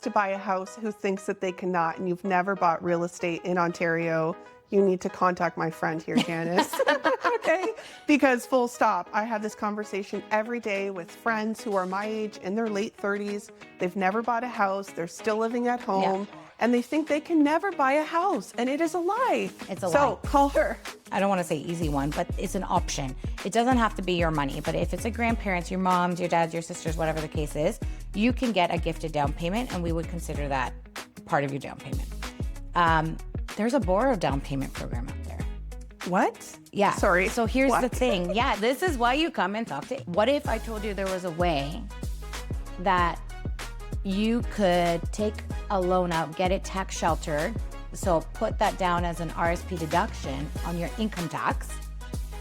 to buy a house who thinks that they cannot, and you've never bought real estate in Ontario, you need to contact my friend here, Janice. Okay? Because full stop, I have this conversation every day with friends who are my age in their late 30s. They've never bought a house. They're still living at home. Yeah. And they think they can never buy a house. And it is a lie. It's a lie. So call her. I don't want to say easy one, but it's an option. It doesn't have to be your money, but if it's a grandparents, your moms, your dads, your sisters, whatever the case is, you can get a gifted down payment, and we would consider that part of your down payment. There's a borrowed down payment program out there. What? Yeah. Sorry. So here's the thing. Yeah, this is why you come and talk to. What if I told you there was a way that you could take a loan out, get it tax sheltered, so put that down as an RSP deduction on your income tax,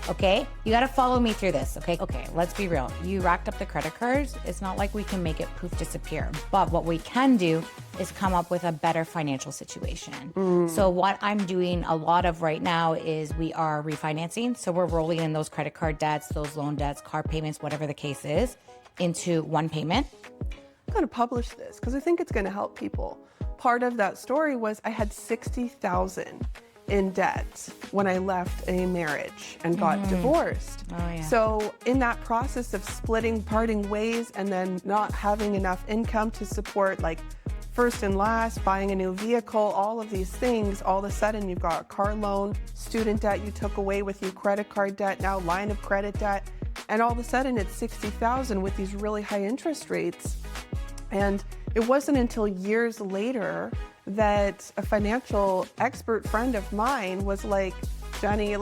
okay? You gotta follow me through this, okay? Okay, let's be real. You racked up the credit cards. It's not like we can make it poof disappear, but what we can do is come up with a better financial situation. So what I'm doing a lot of right now is we are refinancing. So we're rolling in those credit card debts, those loan debts, car payments, whatever the case is, into one payment. I'm going to publish this because I think it's going to help people. Part of that story was I had $60,000 in debt when I left a marriage and got divorced. Oh, yeah. So in that process of parting ways, and then not having enough income to support like first and last, buying a new vehicle, all of these things, all of a sudden you've got a car loan, student debt you took away with you, credit card debt, now line of credit debt, and all of a sudden it's $60,000 with these really high interest rates. And it wasn't until years later that a financial expert friend of mine was like, Jennie,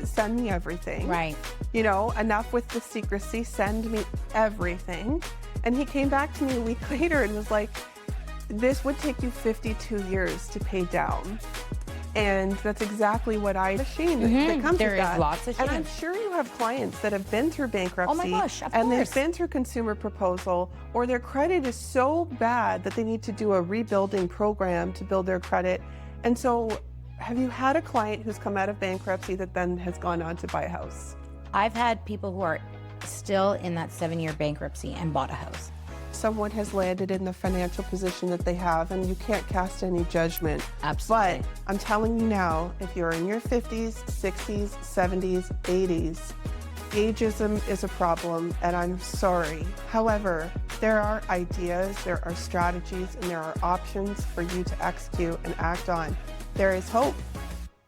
send me everything. Right. You know, enough with the secrecy, send me everything. And he came back to me a week later and was like, this would take you 52 years to pay down. And that's exactly what I ashamed that comes There with that. is lots of shame. And I'm sure you have clients that have been through bankruptcy. Oh my gosh, of and course. they've been through consumer proposal, or their credit is so bad that they need to do a rebuilding program to build their credit. And so have you had a client who's come out of bankruptcy that then has gone on to buy a house? I've had people who are still in that 7-year bankruptcy and bought a house. Someone has landed in the financial position that they have, and you can't cast any judgment. Absolutely. But I'm telling you now, if you're in your 50s, 60s, 70s, 80s, ageism is a problem, and I'm sorry. However, there are ideas, there are strategies, and there are options for you to execute and act on. There is hope.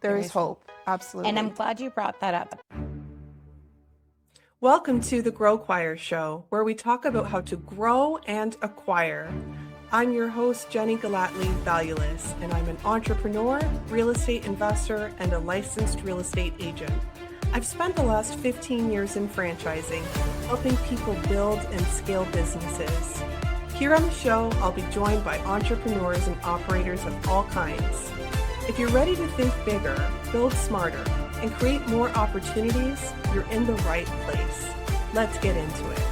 There is hope. Absolutely. And I'm glad you brought that up. Welcome to the GROWQUIRE Show, where we talk about how to grow and acquire. I'm your host, Jennie Gellatly-Valiulis, and I'm an entrepreneur, real estate investor, and a licensed real estate agent. I've spent the last 15 years in franchising, helping people build and scale businesses. Here on the show, I'll be joined by entrepreneurs and operators of all kinds. If you're ready to think bigger, build smarter, and create more opportunities, you're in the right place. Let's get into it.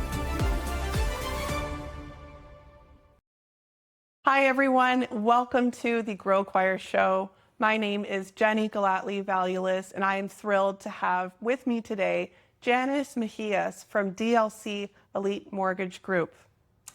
Hi, everyone. Welcome to the GROWQUIRE Show. My name is Jennie Gellatly-Valiulis, and I am thrilled to have with me today Janice Mejias from DLC Elite Mortgage Group.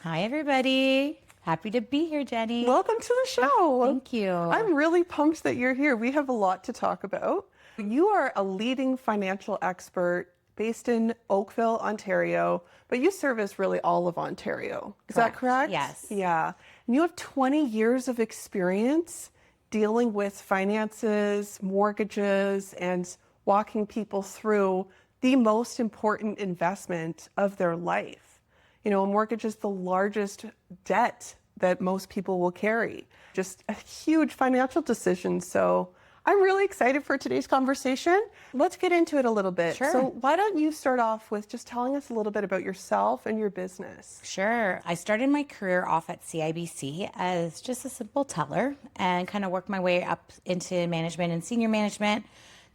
Hi, everybody. Happy to be here, Jennie. Welcome to the show. Thank you. I'm really pumped that you're here. We have a lot to talk about. You are a leading financial expert based in Oakville, Ontario, but you service really all of Ontario. Is that correct? Yes. Yeah. And you have 20 years of experience dealing with finances, mortgages, and walking people through the most important investment of their life. You know, a mortgage is the largest debt that most people will carry. Just a huge financial decision. So I'm really excited for today's conversation. Let's get into it a little bit. Sure. So why don't you start off with just telling us a little bit about yourself and your business? Sure. I started my career off at CIBC as just a simple teller and kind of worked my way up into management and senior management,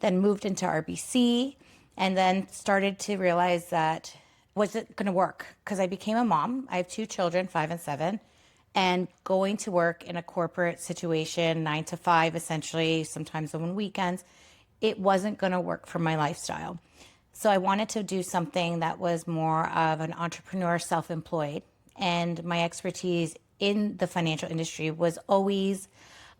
then moved into RBC, and then started to realize that was it going to work? Because I became a mom. I have 2 children, 5 and 7. And going to work in a corporate situation, 9 to 5, essentially, sometimes on weekends, it wasn't going to work for my lifestyle. So I wanted to do something that was more of an entrepreneur, self-employed. And my expertise in the financial industry was always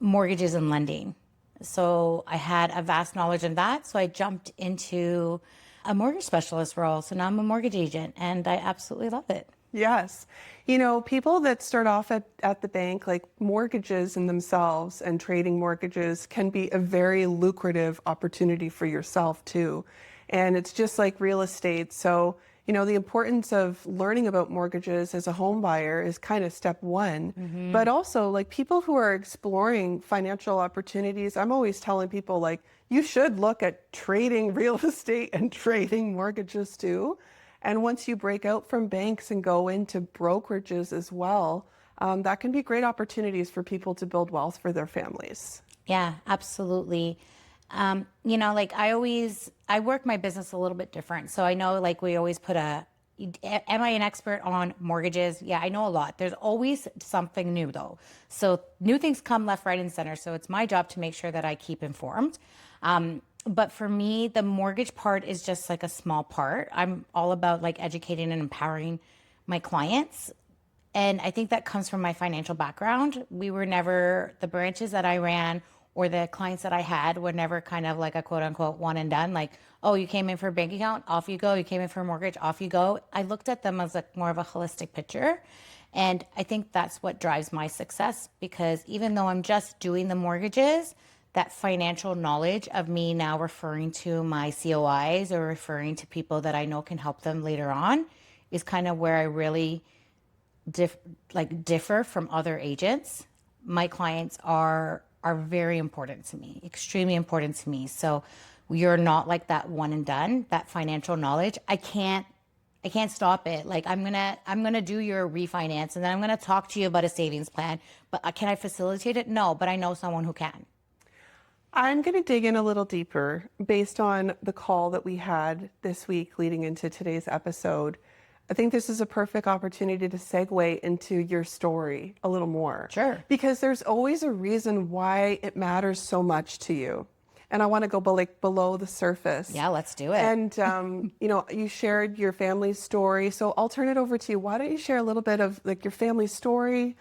mortgages and lending. So I had a vast knowledge in that. So I jumped into a mortgage specialist role. So now I'm a mortgage agent and I absolutely love it. Yes. You know, people that start off at the bank, like mortgages in themselves and trading mortgages can be a very lucrative opportunity for yourself too. And it's just like real estate. So, you know, the importance of learning about mortgages as a home buyer is kind of step one. But also, like people who are exploring financial opportunities, I'm always telling people, like, you should look at trading real estate and trading mortgages too. And once you break out from banks and go into brokerages as well, that can be great opportunities for people to build wealth for their families. Yeah, absolutely. You know, like I work my business a little bit different. So I know like we always put am I an expert on mortgages? Yeah, I know a lot. There's always something new though. So new things come left, right, and center. So it's my job to make sure that I keep informed. But for me, the mortgage part is just like a small part. I'm all about like educating and empowering my clients. And I think that comes from my financial background. We were never, the branches that I ran or the clients that I had were never kind of like a quote unquote one and done. Like, oh, you came in for a bank account, off you go. You came in for a mortgage, off you go. I looked at them as like more of a holistic picture. And I think that's what drives my success, because even though I'm just doing the mortgages, that financial knowledge of me now referring to my COIs or referring to people that I know can help them later on is kind of where I really differ from other agents. My clients are very important to me, extremely important to me. So you're not like that one and done, that financial knowledge. I can't stop it. Like I'm gonna do your refinance and then I'm gonna talk to you about a savings plan, but can I facilitate it? No, but I know someone who can. I'm going to dig in a little deeper based on the call that we had this week leading into today's episode. I think this is a perfect opportunity to segue into your story a little more. Sure. Because there's always a reason why it matters so much to you. And I want to go below the surface. Yeah, let's do it. And, you know, you shared your family's story. So I'll turn it over to you. Why don't you share a little bit of like your family's story,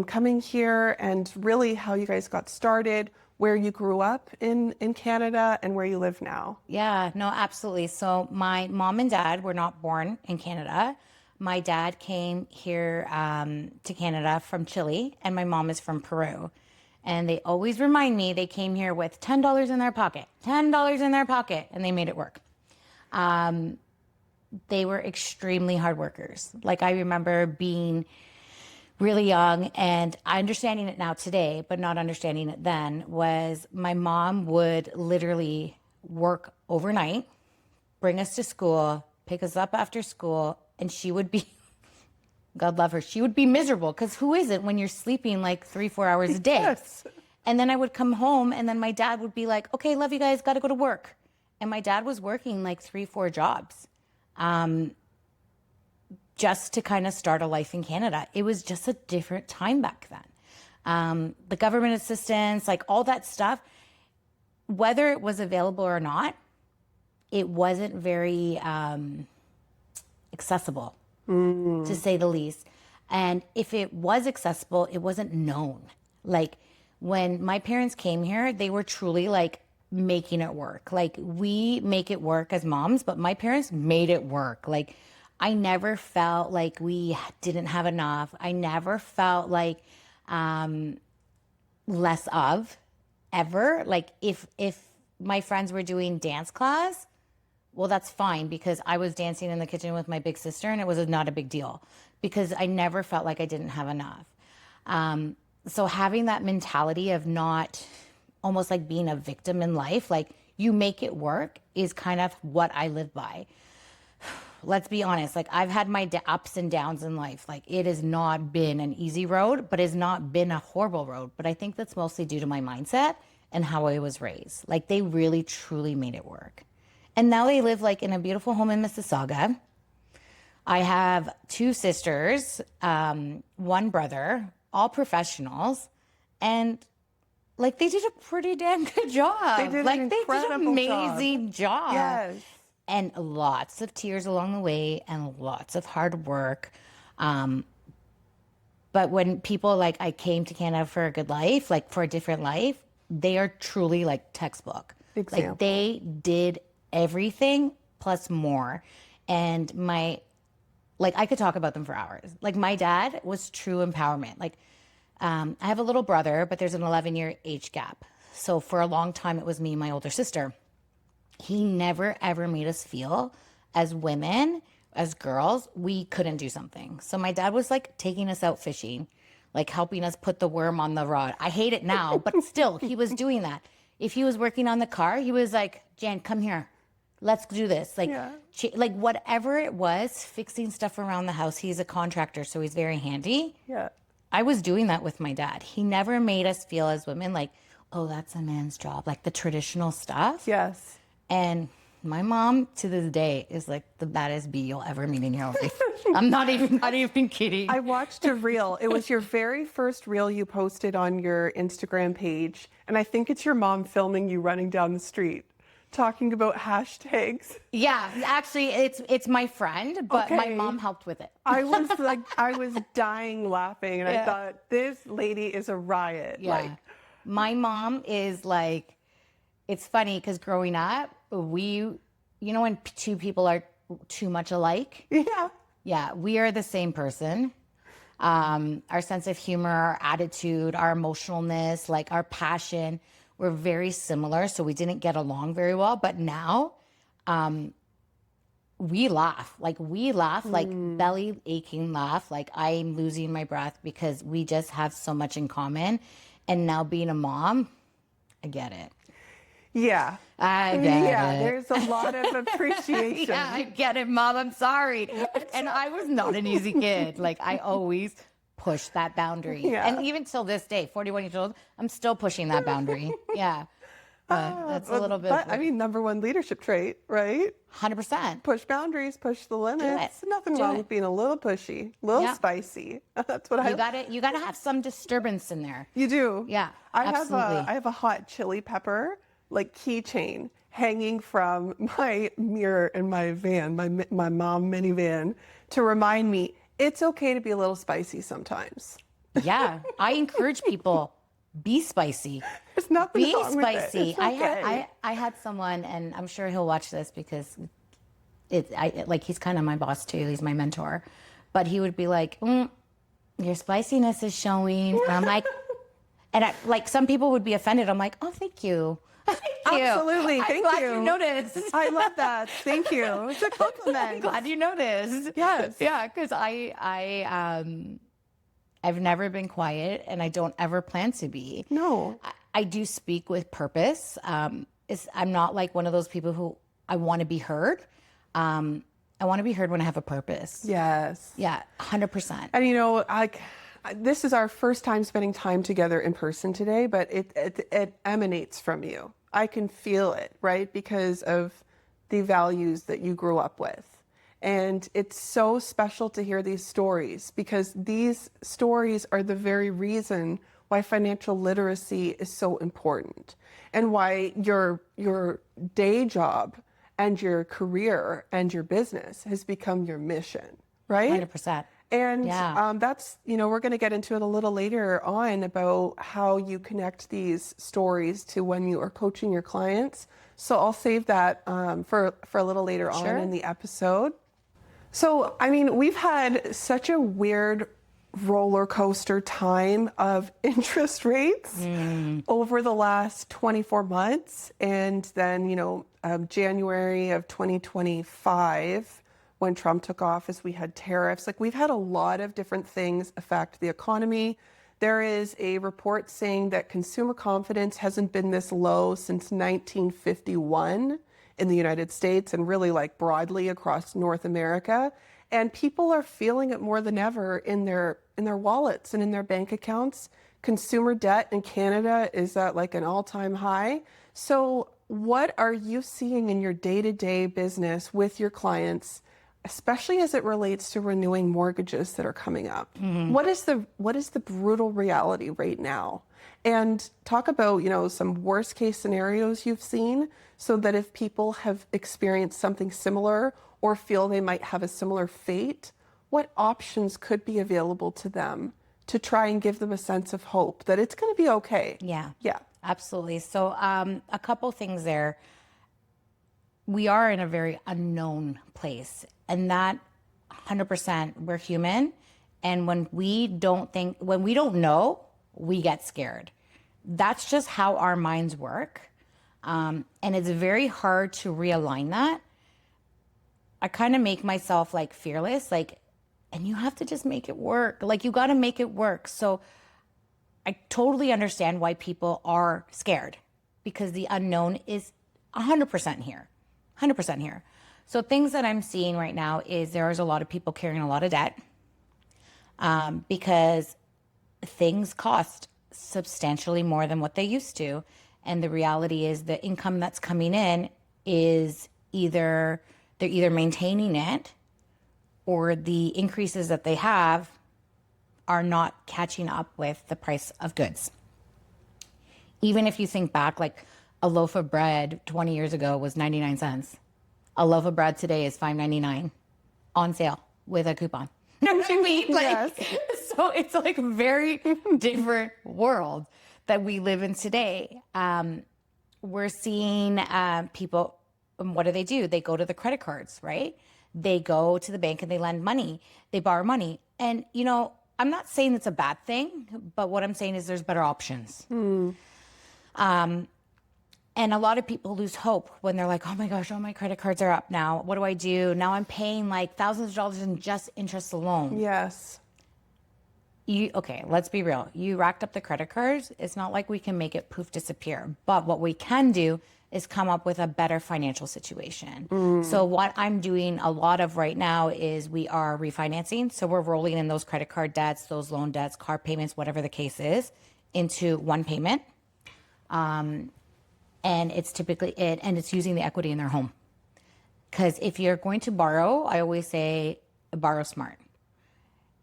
coming here, and really how you guys got started, where you grew up in Canada and where you live now. Yeah, no, absolutely. So my mom and dad were not born in Canada. My dad came here to Canada from Chile, and my mom is from Peru. And they always remind me they came here with $10 in their pocket, $10 in their pocket, and they made it work. They were extremely hard workers. Like I remember being really young, and understanding it now today, but not understanding it then, was my mom would literally work overnight, bring us to school, pick us up after school, and she would be, God love her, she would be miserable, because who isn't when you're sleeping like 3-4 hours a day? Yes. And then I would come home, and then my dad would be like, okay, love you guys, got to go to work. And my dad was working like 3-4 jobs. Just to kind of start a life in Canada. It was just a different time back then. The government assistance, like all that stuff, whether it was available or not, it wasn't very accessible, to say the least. And if it was accessible, it wasn't known. Like when my parents came here, they were truly like making it work. Like we make it work as moms, but my parents made it work. Like I never felt like we didn't have enough. I never felt like less of, ever. Like if my friends were doing dance class, well, that's fine, because I was dancing in the kitchen with my big sister and it was not a big deal, because I never felt like I didn't have enough. So having that mentality of not almost like being a victim in life, like you make it work, is kind of what I live by. Let's be honest, like I've had my ups and downs in life. Like it has not been an easy road, but it's not been a horrible road. But I think that's mostly due to my mindset and how I was raised. Like they really, truly made it work. And now they live like in a beautiful home in Mississauga. I have 2 sisters, 1 brother, all professionals. And like they did a pretty damn good job. They did an amazing job. Yes. And lots of tears along the way and lots of hard work. But when people like, I came to Canada for a good life, like for a different life, they are truly like textbook. Example. Like they did everything plus more. And I could talk about them for hours. Like my dad was true empowerment. Like I have a little brother, but there's an 11-year age gap. So for a long time, it was me and my older sister. He never, ever made us feel as women, as girls, we couldn't do something. So my dad was like taking us out fishing, like helping us put the worm on the rod. I hate it now, but still, he was doing that. If he was working on the car, he was like, Jan, come here. Let's do this. Like, like whatever it was, fixing stuff around the house. He's a contractor, so he's very handy. Yeah. I was doing that with my dad. He never made us feel as women like, oh, that's a man's job, like the traditional stuff. Yes. And my mom to this day is like the baddest bee you'll ever meet in your life. I'm not even kidding. I watched a reel. It was your very first reel you posted on your Instagram page. And I think it's your mom filming you running down the street, talking about hashtags. Yeah, actually it's my friend, but my mom helped with it. I was dying laughing, and I thought, this lady is a riot. Yeah. Like, my mom is like, it's funny because growing up, when two people are too much alike. Yeah. Yeah, we are the same person. Our sense of humor, our attitude, our emotionalness, like our passion, we're very similar. So we didn't get along very well. But now we laugh like belly aching laugh. Like I'm losing my breath because we just have so much in common. And now being a mom, I get it. Yeah. I get it. Yeah, there's a lot of appreciation. Yeah, I get it, Mom. I'm sorry. And I was not an easy kid. Like, I always pushed that boundary. Yeah. And even till this day, 41 years old, I'm still pushing that boundary. Yeah. But that's a little bit. But, I mean, number one leadership trait, right? 100%. Push boundaries, push the limits. Nothing Do wrong it. with being a little pushy, a little spicy. That's what You gotta have some disturbance in there. You do. Yeah, I absolutely. have a hot chili pepper like keychain hanging from my mirror in my van, my mom minivan, to remind me it's okay to be a little spicy sometimes. Yeah, I encourage people, be spicy. There's nothing Be wrong with it. spicy. It's okay. I had someone, and I'm sure he'll watch this because he's kind of my boss too. He's my mentor, but he would be like, "Your spiciness is showing." And I'm like, like some people would be offended. I'm like, "Oh, thank you." Absolutely. I'm Thank glad you. you noticed. I love that. Thank you. It's a I'm compliment. glad you noticed. Yes. Yeah, because I've never been quiet, and I don't ever plan to be. No. I do speak with purpose. I'm not like one of those people who I want to be heard. I want to be heard when I have a purpose. Yes. Yeah, 100%. And this is our first time spending time together in person today, but it emanates from you. I can feel it, right? Because of the values that you grew up with. And it's so special to hear these stories, because these stories are the very reason why financial literacy is so important, and why your day job and your career and your business has become your mission, right? 100%. And Yeah. that's, we're going to get into it a little later on about how you connect these stories to when you are coaching your clients. So I'll save that for a little later on in the episode. So, I mean, we've had such a weird roller coaster time of interest rates over the last 24 months. And then, January of 2025, when Trump took office, we had tariffs. Like, we've had a lot of different things affect the economy. There is a report saying that consumer confidence hasn't been this low since 1951 in the United States, and really like broadly across North America. And people are feeling it more than ever in their wallets and in their bank accounts. Consumer debt in Canada is at like an all-time high. So what are you seeing in your day-to-day business with your clients, especially as it relates to renewing mortgages that are coming up? Mm-hmm. What is the brutal reality right now? And talk about, some worst case scenarios you've seen, so that if people have experienced something similar or feel they might have a similar fate, what options could be available to them to try and give them a sense of hope that it's going to be okay. Yeah. Yeah. Absolutely. So a couple things there. We are in a very unknown place, and that 100% we're human. And when we don't know, we get scared. That's just how our minds work. And it's very hard to realign that. I kind of make myself like fearless, and you have to just make it work. Like, you got to make it work. So I totally understand why people are scared, because the unknown is 100% here, 100% here. So things that I'm seeing right now is there's a lot of people carrying a lot of debt because things cost substantially more than what they used to. And the reality is the income that's coming in is they're either maintaining it, or the increases that they have are not catching up with the price of goods. Even if you think back, like a loaf of bread 20 years ago was 99 cents. A loaf of bread today is $5.99 on sale with a coupon. You know what I mean? Yes. So it's like a very different world that we live in today. We're seeing people, what do? They go to the credit cards, right? They go to the bank and they lend money. They borrow money. And, I'm not saying it's a bad thing, but what I'm saying is there's better options. And a lot of people lose hope when they're like, oh my gosh, all my credit cards are up now. What do I do? Now I'm paying like thousands of dollars in just interest alone. Yes. Okay, let's be real. You racked up the credit cards. It's not like we can make it poof disappear. But what we can do is come up with a better financial situation. So what I'm doing a lot of right now is we are refinancing. So we're rolling in those credit card debts, those loan debts, car payments, whatever the case is, into one payment. And it's typically and it's using the equity in their home. Because if you're going to borrow, I always say borrow smart.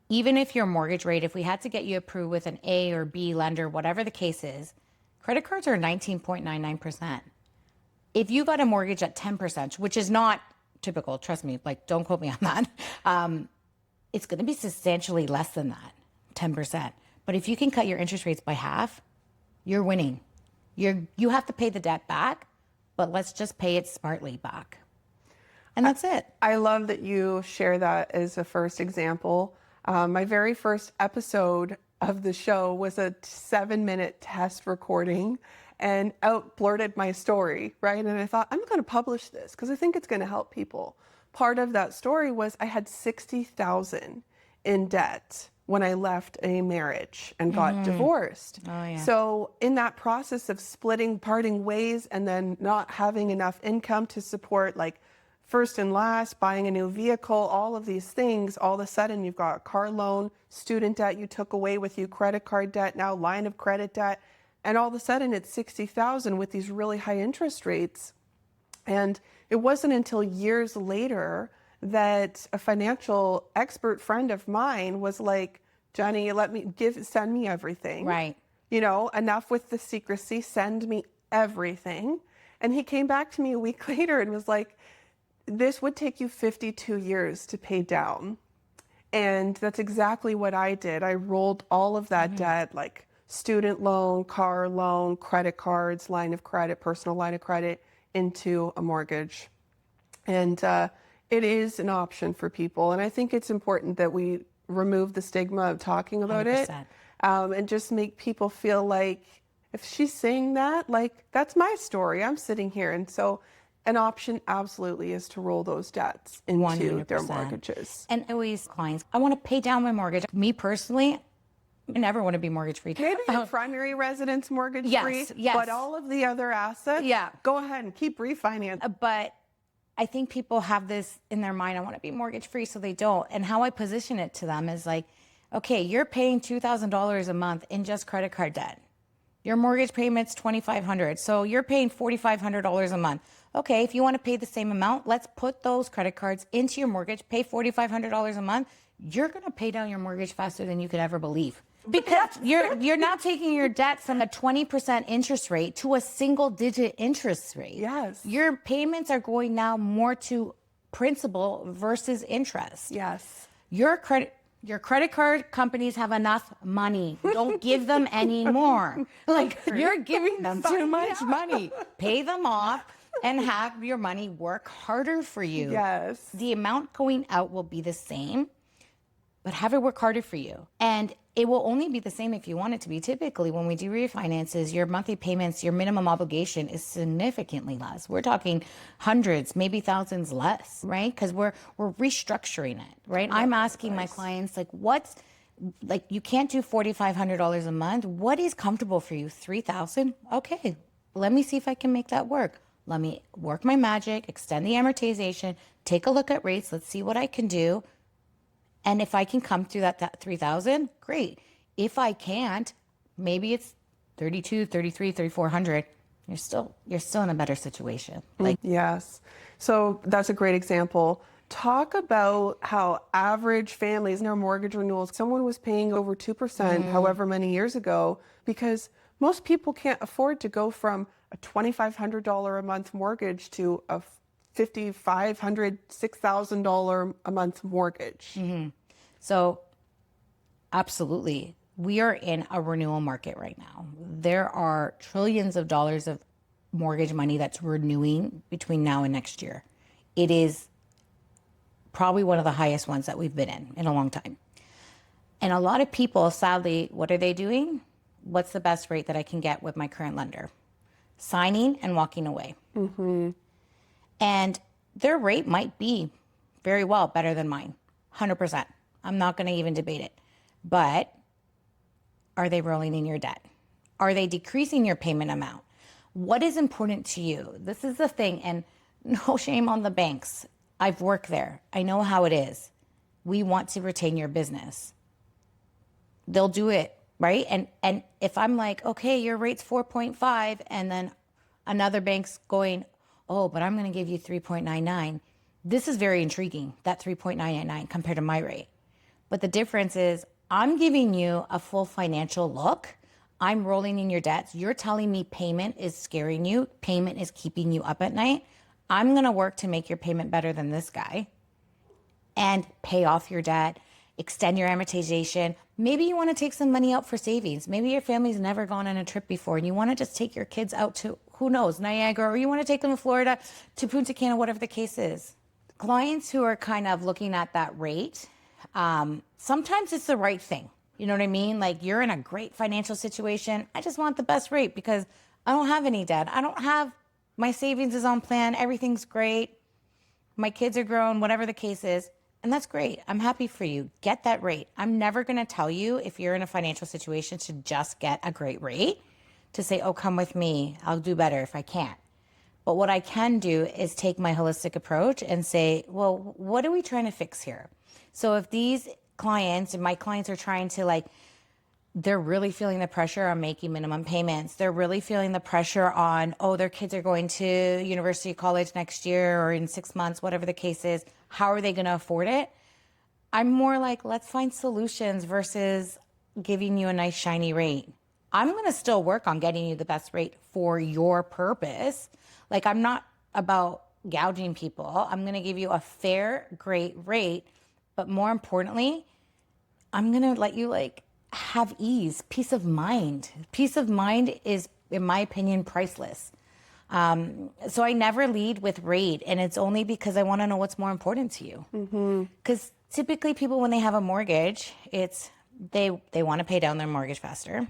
Even if your mortgage rate, if we had to get you approved with an A or B lender, whatever the case is, credit cards are 19.99%. If you got a mortgage at 10%, which is not typical, trust me, like don't quote me on that, it's going to be substantially less than that, 10%. But if you can cut your interest rates by half, you're winning. You have to pay the debt back, but let's just pay it smartly back. And that's it. I love that you share that as a first example. My very first episode of the show was a 7-minute test recording and blurted my story, right? And I thought, I'm going to publish this because I think it's going to help people. Part of that story was I had $60,000 in debt when I left a marriage and got divorced. Oh, yeah. So in that process of parting ways, and then not having enough income to support like first and last, buying a new vehicle, all of these things, all of a sudden you've got a car loan, student debt you took away with you, credit card debt, now line of credit debt. And all of a sudden it's $60,000 with these really high interest rates. And it wasn't until years later that a financial expert friend of mine was like, Jennie, send me everything. Right. Enough with the secrecy, send me everything. And he came back to me a week later and was like, this would take you 52 years to pay down. And that's exactly what I did. I rolled all of that debt, like student loan, car loan, credit cards, line of credit, personal line of credit, into a mortgage. And it is an option for people. And I think it's important that we remove the stigma of talking about 100%. it and just make people feel like if she's saying that, like, that's my story. I'm sitting here. And so an option absolutely is to roll those debts into 100%. their mortgages. And always clients, I want to pay down my mortgage. Me personally, I never want to be mortgage free. Maybe your primary residence mortgage free, yes. but all of the other assets, go ahead and keep refinancing. But I think people have this in their mind, I want to be mortgage free, so they don't. And how I position it to them is like, okay, you're paying $2,000 a month in just credit card debt. Your mortgage payment's $2,500, so you're paying $4,500 a month. Okay, if you want to pay the same amount, let's put those credit cards into your mortgage, pay $4,500 a month. You're going to pay down your mortgage faster than you could ever believe. Because you're now taking your debt from a 20% interest rate to a single-digit interest rate. Yes. Your payments are going now more to principal versus interest. Yes. Your credit, Your credit card companies have enough money. Don't give them any more. Like, you're giving them too much money. Pay them off and have your money work harder for you. Yes. The amount going out will be the same, but have it work harder for you. And it will only be the same if you want it to be. Typically, when we do refinances, your monthly payments, your minimum obligation is significantly less. We're talking hundreds, maybe thousands less, right? Because we're restructuring it, right? I'm asking my clients, like, you can't do $4,500 a month. What is comfortable for you? $3,000? Okay, let me see if I can make that work. Let me work my magic, extend the amortization, take a look at rates. Let's see what I can do. And if I can come through that 3,000, great. If I can't, maybe it's 32, 33, 3,400. You're still in a better situation. Yes. So that's a great example. Talk about how average families in their mortgage renewals, someone was paying over 2% however many years ago, because most people can't afford to go from a $2,500 a month mortgage to a $5,500, $6,000 a month mortgage. So absolutely, we are in a renewal market right now. There are trillions of dollars of mortgage money that's renewing between now and next year. It is probably one of the highest ones that we've been in a long time. And a lot of people, sadly, what are they doing? What's the best rate that I can get with my current lender? Signing and walking away. And their rate might be very well better than mine, 100%. I'm not going to even debate it. But are they rolling in your debt? Are they decreasing your payment amount? What is important to you? This is the thing, and no shame on the banks. I've worked there. I know how it is. We want to retain your business. They'll do it, right? And if I'm like, okay, your rate's 4.5, and then another bank's going, oh, but I'm going to give you 3.99. This is very intriguing, that 3.999 compared to my rate. But the difference is I'm giving you a full financial look. I'm rolling in your debts. You're telling me payment is scaring you. Payment is keeping you up at night. I'm going to work to make your payment better than this guy and pay off your debt, extend your amortization. Maybe you want to take some money out for savings. Maybe your family's never gone on a trip before and you want to just take your kids out to, who knows, Niagara, or you want to take them to Florida, to Punta Cana, whatever the case is. Clients who are kind of looking at that rate, sometimes it's the right thing. You know what I mean? Like, you're in a great financial situation. I just want the best rate because I don't have any debt. My savings is on plan. Everything's great. My kids are grown, whatever the case is. And that's great. I'm happy for you. Get that rate. I'm never going to tell you if you're in a financial situation to just get a great rate, to say, oh, come with me. I'll do better if I can't. But what I can do is take my holistic approach and say, well, what are we trying to fix here? So if these clients and my clients are trying to they're really feeling the pressure on making minimum payments. They're really feeling the pressure on, oh, their kids are going to university, college next year or in 6 months, whatever the case is. How are they going to afford it? I'm more like, let's find solutions versus giving you a nice shiny rate. I'm going to still work on getting you the best rate for your purpose. I'm not about gouging people. I'm going to give you a fair, great rate. But more importantly, I'm going to let you have ease, peace of mind. Peace of mind is, in my opinion, priceless. So I never lead with rate, and it's only because I want to know what's more important to you. Because typically people, when they have a mortgage, it's they want to pay down their mortgage faster.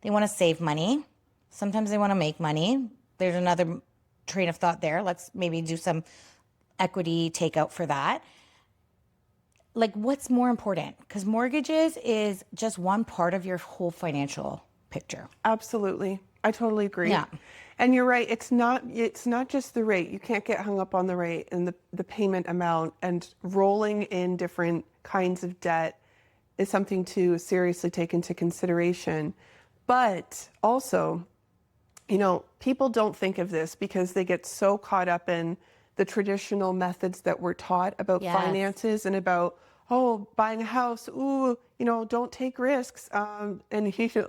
They want to save money. Sometimes they want to make money. There's another train of thought there. Let's maybe do some equity takeout for that. What's more important? Because mortgages is just one part of your whole financial picture. Absolutely. I totally agree. Yeah. And you're right. It's not just the rate. You can't get hung up on the rate and the payment amount, and rolling in different kinds of debt is something to seriously take into consideration. But also, people don't think of this because they get so caught up in the traditional methods that we're taught about finances and about, buying a house. Ooh, don't take risks. And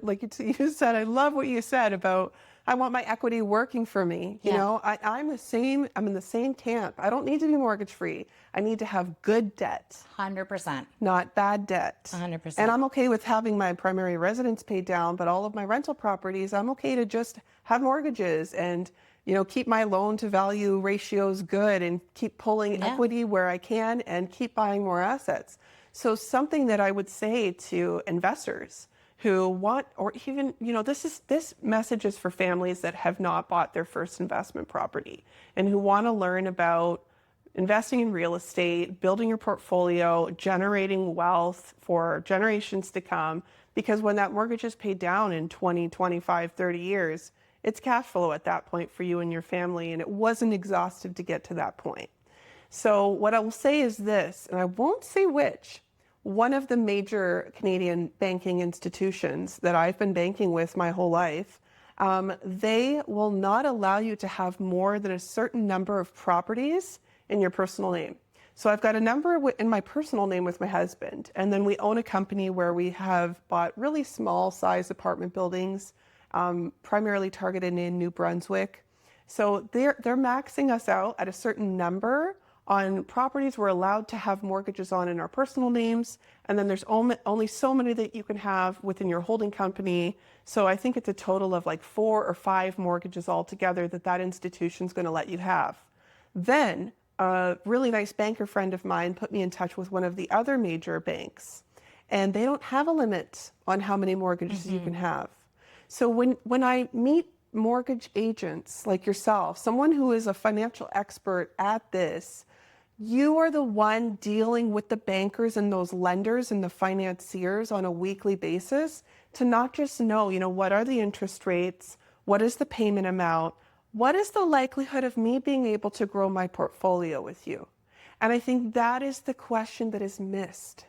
like you said, I love what you said about I want my equity working for me. You know, I'm in the same camp. I don't need to be mortgage free. I need to have good debt. 100%. Not bad debt. 100%. And I'm okay with having my primary residence paid down, but all of my rental properties, I'm okay to just have mortgages and, you know, keep my loan to value ratios good and keep pulling equity where I can and keep buying more assets. So something that I would say to investors who want, or even, you know, this message is for families that have not bought their first investment property and who want to learn about investing in real estate, building your portfolio, generating wealth for generations to come. Because when that mortgage is paid down in 20, 25, 30 years, it's cash flow at that point for you and your family, and it wasn't exhaustive to get to that point. So what I will say is this, and I won't say which, one of the major Canadian banking institutions that I've been banking with my whole life, they will not allow you to have more than a certain number of properties in your personal name. So I've got a number in my personal name with my husband, and then we own a company where we have bought really small size apartment buildings, primarily targeted in New Brunswick. So they're maxing us out at a certain number on properties we're allowed to have mortgages on in our personal names, and then there's only so many that you can have within your holding company. So I think it's a total of like 4 or 5 mortgages altogether that institution's going to let you have. Then a really nice banker friend of mine put me in touch with one of the other major banks, and they don't have a limit on how many mortgages you can have. So when I meet mortgage agents like yourself, someone who is a financial expert at this, you are the one dealing with the bankers and those lenders and the financiers on a weekly basis to not just know, you know, what are the interest rates, what is the payment amount, what is the likelihood of me being able to grow my portfolio with you? And I think that is the question that is missed,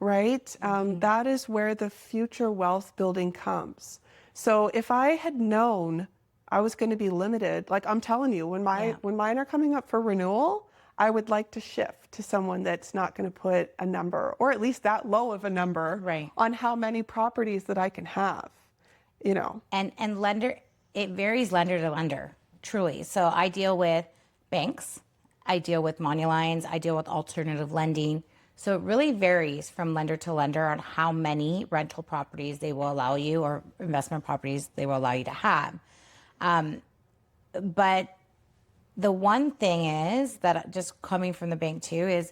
right? That is where the future wealth building comes. So if I had known I was going to be limited, like I'm telling you, when mine are coming up for renewal, I would like to shift to someone that's not going to put a number, or at least that low of a number, on how many properties that I can have, you know. And lender, it varies lender to lender, truly. So I deal with banks, I deal with monolines, I deal with alternative lending. So it really varies from lender to lender on how many rental properties they will allow you, or investment properties they will allow you to have. But the one thing is that, just coming from the bank too, is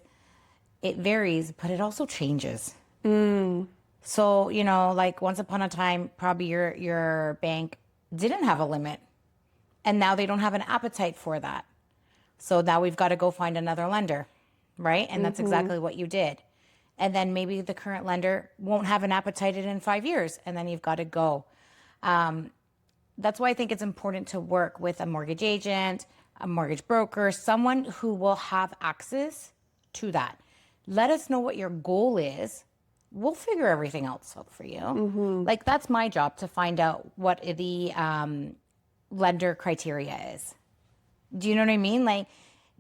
it varies, but it also changes. So, you know, like once upon a time, probably your bank didn't have a limit, and now they don't have an appetite for that. So now we've got to go find another lender, right? And that's exactly what you did. And then maybe the current lender won't have an appetite in 5 years, and then you've got to go. That's why I think it's important to work with a mortgage agent, a mortgage broker, someone who will have access to that. Let us know what your goal is. We'll figure everything else out for you. Like, that's my job, to find out what the lender criteria is. Do you know what I mean? Like,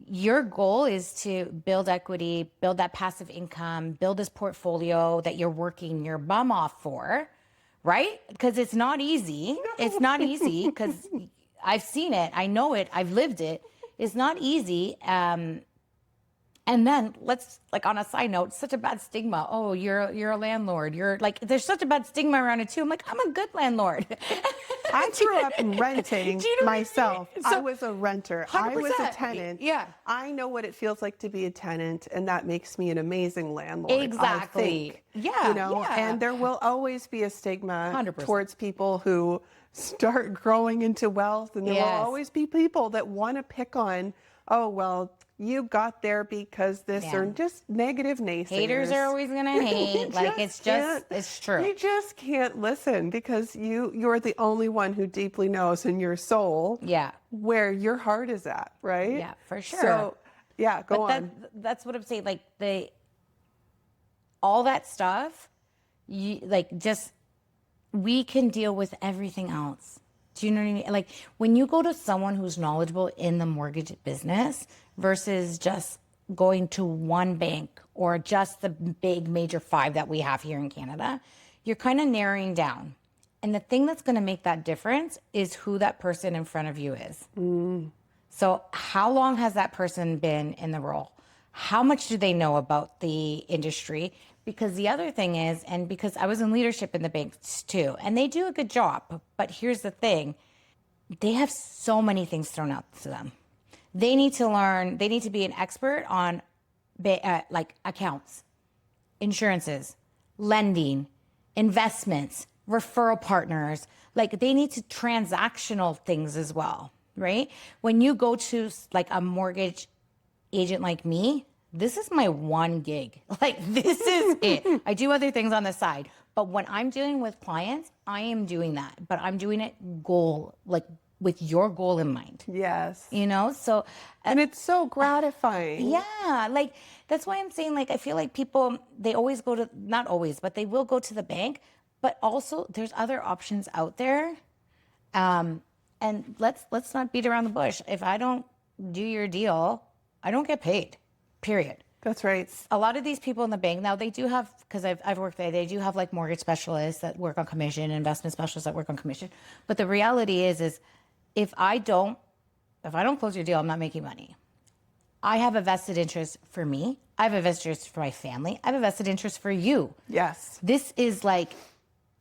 your goal is to build equity, build that passive income, build this portfolio that you're working your bum off for, right? Because it's not easy. It's not easy, because I've seen it. I know it. I've lived it. It's not easy. And then let's, like, on a side note, such a bad stigma. Oh, you're a landlord. You're like, there's such a bad stigma around it too. I'm like, I'm a good landlord. I grew up renting myself. I was a renter. 100%. I was a tenant. Yeah. I know what it feels like to be a tenant, and that makes me an amazing landlord. Exactly. I think. Yeah. You know, yeah. and there will always be a stigma 100%. towards people who start growing into wealth, and there will always be people that want to pick on, oh, well, you got there because this, or just negative naysayers. Haters are always going to hate. Like, it's true. You just can't listen, because you're the only one who deeply knows in your soul where your heart is at, right? Yeah, for sure. So, go on. That's what I'm saying. Like, all that stuff, we can deal with everything else. Do you know what I mean? Like, when you go to someone who's knowledgeable in the mortgage business versus just going to one bank or just the big major 5 that we have here in Canada, you're kind of narrowing down. And the thing that's going to make that difference is who that person in front of you is. So how long has that person been in the role? How much do they know about the industry? Because the other thing is, and because I was in leadership in the banks too, and they do a good job, but here's the thing, they have so many things thrown out to them. They need to learn, they need to be an expert on like accounts, insurances, lending, investments, referral partners. Like they need to transactional things as well, right? When you go to like a mortgage agent like me, this is my one gig. Like this is it. I do other things on the side, but when I'm dealing with clients, I am doing that, but I'm doing it like with your goal in mind. Yes. You know, so. And it's so gratifying. Yeah. Like, that's why I'm saying, like, I feel like people, they always go to, not always, but they will go to the bank, but also there's other options out there. And let's not beat around the bush. If I don't do your deal, I don't get paid, period. That's right. A lot of these people in the bank now, they do have, because I've worked there, they do have like mortgage specialists that work on commission, investment specialists that work on commission. But the reality is if I don't close your deal, I'm not making money. I have a vested interest for me. I have a vested interest for my family. I have a vested interest for you. Yes. This is like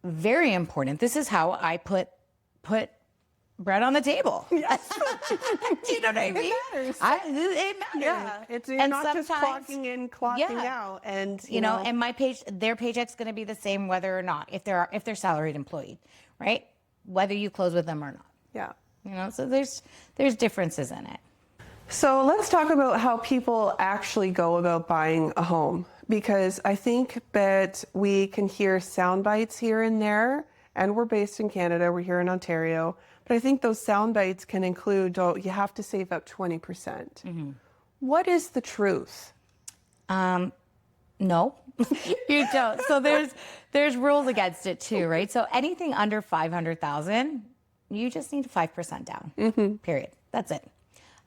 very important. This is how I put bread on the table. Yes. Do you know what I mean? It matters. It matters. Yeah. It's you're not just clocking in, clocking out. And you know, and their paycheck's gonna be the same whether or not, if they're salaried employee, right? Whether you close with them or not. Yeah. You know, so there's differences in it. So let's talk about how people actually go about buying a home, because I think that we can hear sound bites here and there, and we're based in Canada, we're here in Ontario, but I think those sound bites can include, oh, you have to save up 20%. Mm-hmm. What is the truth? No, you don't. So there's rules against it too, right? So anything under 500,000, you just need 5% down, period. That's it.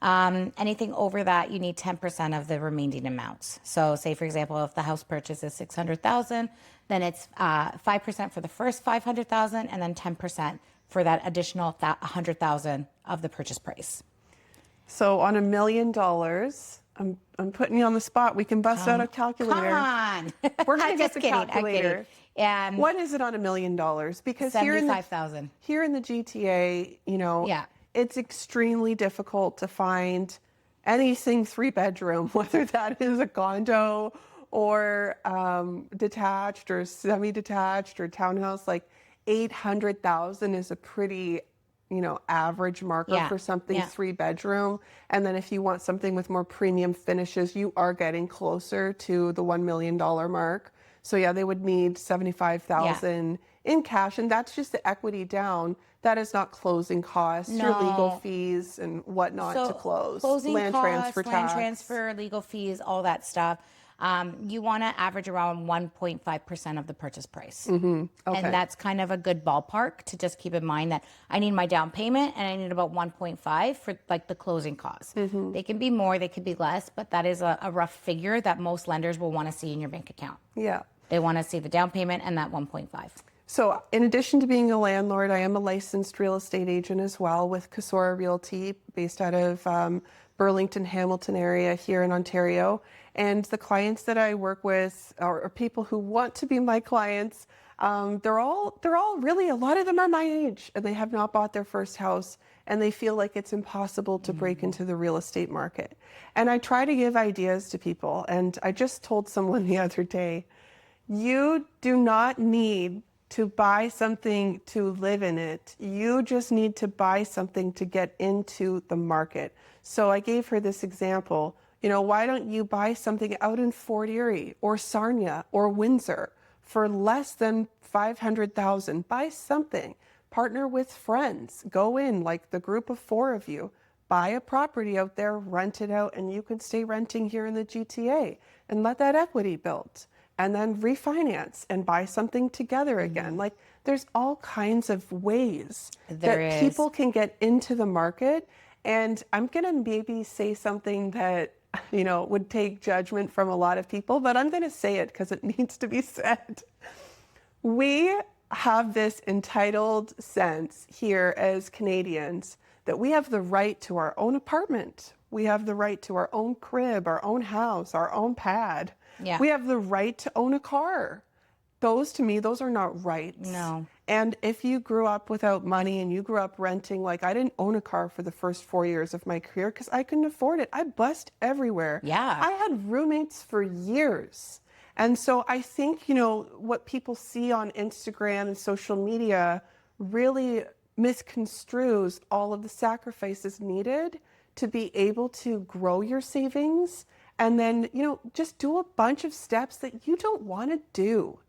Anything over that, you need 10% of the remaining amounts. So say, for example, if the house purchase is 600,000, then it's 5% for the first 500,000 and then 10% for that additional 100,000 of the purchase price. So on $1 million, I'm putting you on the spot. We can bust out a calculator. Come on. We're going to get Just the kidding, calculator. And what is it on $1 million? Because 75,000. Here in the GTA, you know, it's extremely difficult to find anything 3-bedroom, whether that is a condo or detached or semi-detached or townhouse. Like 800,000 is a pretty, you know, average marker for something 3-bedroom. And then if you want something with more premium finishes, you are getting closer to the $1 million mark. So yeah, they would need 75,000 in cash, and that's just the equity down. That is not closing costs, your legal fees and whatnot to close. Closing land costs, transfer, land tax. transfer, legal fees, all that stuff. You want to average around 1.5% of the purchase price. Okay. And that's kind of a good ballpark to just keep in mind that I need my down payment and I need about 1.5 for like the closing costs. They can be more, they could be less, but that is a rough figure that most lenders will want to see in your bank account. Yeah. They want to see the down payment and that 1.5. So in addition to being a landlord, I am a licensed real estate agent as well with Casora Realty, based out of Burlington, Hamilton area here in Ontario. And the clients that I work with are people who want to be my clients. They're all really, a lot of them are my age, and they have not bought their first house, and they feel like it's impossible to break into the real estate market. And I try to give ideas to people. And I just told someone the other day, you do not need to buy something to live in it. You just need to buy something to get into the market. So I gave her this example. You know, why don't you buy something out in Fort Erie or Sarnia or Windsor for less than 500,000? Buy something. Partner with friends. Go in, like the group of 4 of you. Buy a property out there, rent it out, and you can stay renting here in the GTA and let that equity build. And then refinance and buy something together again. Like, there's all kinds of ways that people can get into the market. And I'm going to maybe say something that, you know, would take judgment from a lot of people, but I'm going to say it because it needs to be said. We have this entitled sense here as Canadians that we have the right to our own apartment. We have the right to our own crib, our own house, our own pad. Yeah. We have the right to own a car. Those, to me, those are not rights. No. And if you grew up without money and you grew up renting, like I didn't own a car for the first 4 years of my career because I couldn't afford it. I bussed everywhere. Yeah. I had roommates for years. And so I think, what people see on Instagram and social media really misconstrues all of the sacrifices needed to be able to grow your savings and then, just do a bunch of steps that you don't want to do.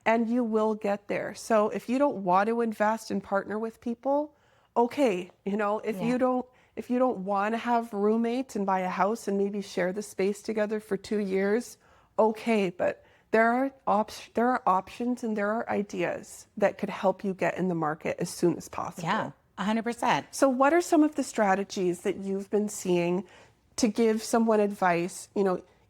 And you will get there. So if you don't want to invest and partner with people, okay, if you don't want to have roommates and buy a house and maybe share the space together for 2 years, okay, but there are options and there are ideas that could help you get in the market as soon as possible. Yeah, 100%. So what are some of the strategies that you've been seeing to give someone advice,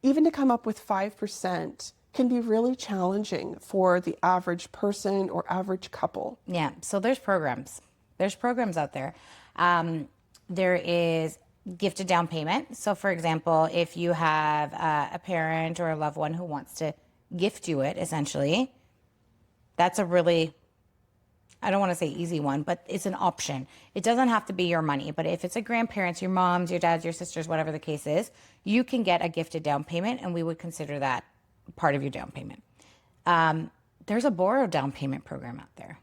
even to come up with 5%? Can be really challenging for the average person or average couple. Yeah, so there's programs. There's programs out there. There is gifted down payment. So for example, if you have a parent or a loved one who wants to gift you it, essentially, that's a really, I don't want to say easy one, but it's an option. It doesn't have to be your money, but if it's a grandparents, your moms, your dads, your sisters, whatever the case is, you can get a gifted down payment and we would consider that part of your down payment. There's a borrowed down payment program out there.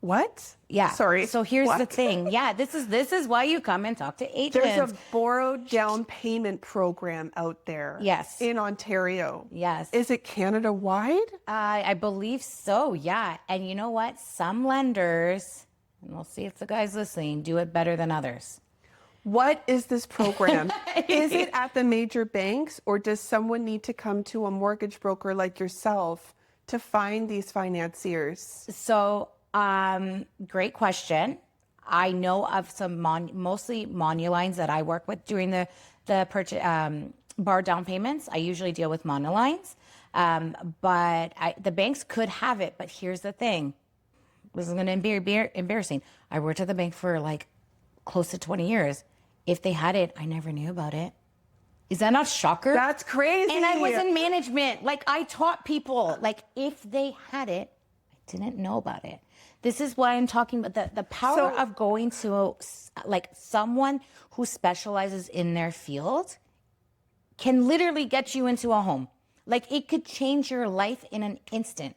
What? Yeah. Sorry. So here's the thing. Yeah, this is why you come and talk to agents. There's a borrowed down payment program out there. Yes. In Ontario. Yes. Is it Canada-wide? I believe so, yeah. And you know what? Some lenders, and we'll see if the guy's listening, do it better than others. What is this program? Is it at the major banks or does someone need to come to a mortgage broker like yourself to find these financiers? So, great question. I know of some mostly monolines that I work with during the purchase bar down payments. I usually deal with monolines, but the banks could have it. But here's the thing: this is going to be embarrassing. I worked at the bank for like close to 20 years. If they had it, I never knew about it. Is that not a shocker? That's crazy. And I was in management. Like I taught people, like if they had it, I didn't know about it. This is why I'm talking about the power of going to like someone who specializes in their field can literally get you into a home. Like it could change your life in an instant.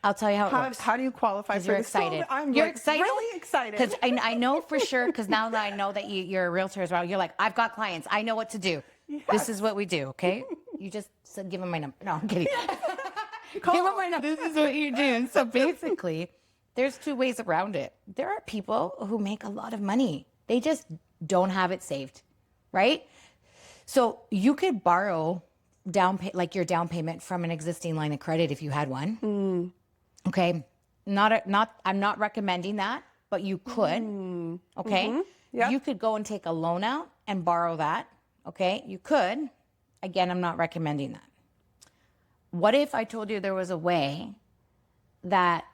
I'll tell you how it works. How do you qualify for you're this? excited. You're excited? Really excited. Because I know for sure, because now that I know that you're a realtor as well, you're like, I've got clients. I know what to do. Yes. This is what we do, okay? You just said, give them my number. No, I'm kidding. Give them my number. This is what you're doing. So basically, there's two ways around it. There are people who make a lot of money. They just don't have it saved, right? So you could borrow your down payment from an existing line of credit if you had one. Okay, I'm not recommending that, but you could. Okay, Yep. You could go and take a loan out and borrow that. Okay, you could. Again, I'm not recommending that. What if I told you there was a way that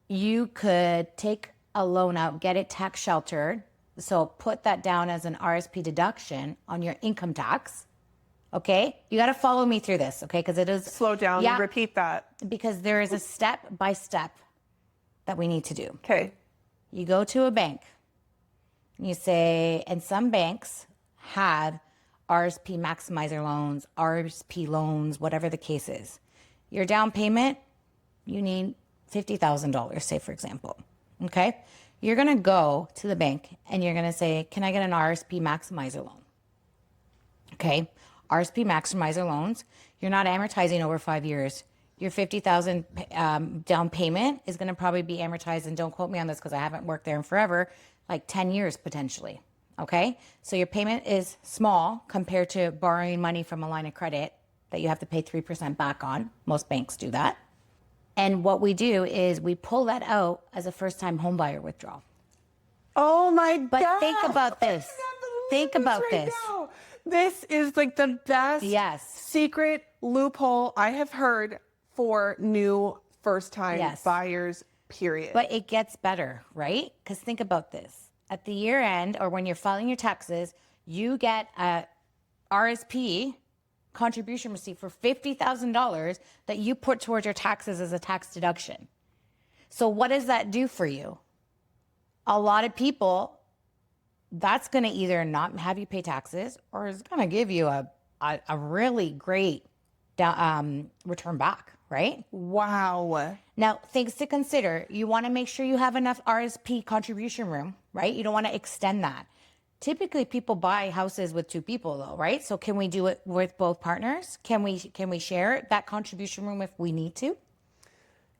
you could take a loan out, get it tax sheltered, so put that down as an RSP deduction on your income tax? Okay, you got to follow me through this, okay? Because it is slow down. Yeah, repeat that. Because there is a step by step that we need to do. Okay. You go to a bank. You say, and some banks have RSP maximizer loans, RSP loans, whatever the case is. Your down payment, you need $50,000, say for example. Okay, you're going to go to the bank and you're going to say, can I get an RSP maximizer loan? Okay. RSP maximizer loans, you're not amortizing over 5 years. Your $50,000 down payment is going to probably be amortized, and don't quote me on this because I haven't worked there in forever, like 10 years potentially. Okay, so your payment is small compared to borrowing money from a line of credit that you have to pay 3% back on. Most banks do that. And what we do is we pull that out as a first-time homebuyer withdrawal. Oh my God! But think about this. Think about this. Now. This is like the best yes. secret loophole I have heard for new first-time Yes. buyers, period. But it gets better, right? Because think about this. At the year end, or when you're filing your taxes, you get a RSP contribution receipt for $50,000 that you put towards your taxes as a tax deduction. So what does that do for you? A lot of people, that's going to either not have you pay taxes, or it's going to give you a really great return back, right? Wow. Now, things to consider. You want to make sure you have enough RSP contribution room, right? You don't want to extend that. Typically, people buy houses with 2 people, though, right? So can we do it with both partners? Can we share that contribution room if we need to?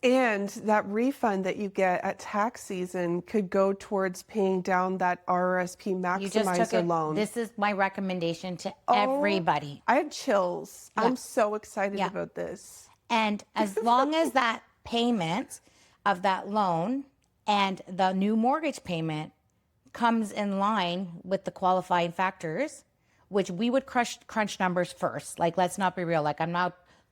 And that refund that you get at tax season could go towards paying down that RSP You just took maximizer it. loan. This is my recommendation to everybody. I had chills. Yeah. I'm so excited Yeah. about this. And as long as that payment of that loan and the new mortgage payment comes in line with the qualifying factors, which we would crunch numbers first. Like, let's not be real. Like,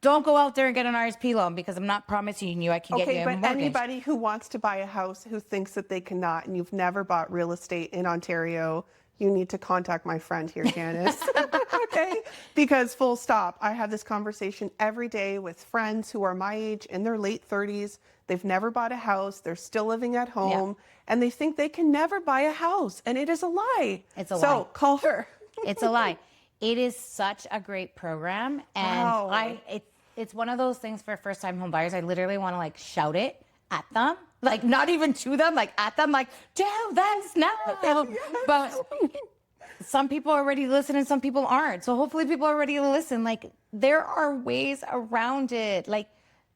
don't go out there and get an RSP loan, because I'm not promising you I can get you a Okay, but mortgage. anybody who wants to buy a house who thinks that they cannot, and you've never bought real estate in Ontario, you need to contact my friend here, Janice. Okay? Because full stop, I have this conversation every day with friends who are my age, in their late 30s. They've never bought a house. They're still living at home, and they think they can never buy a house. And it is a lie. It's a lie. So call her. It's a lie. It is such a great program. And Wow. it's one of those things for first-time home buyers. I literally want to like shout it at them, like not even to them, like at them, like, tell that's now. But some people already listen and some people aren't. So hopefully people are ready to listen. Like, there are ways around it. Like,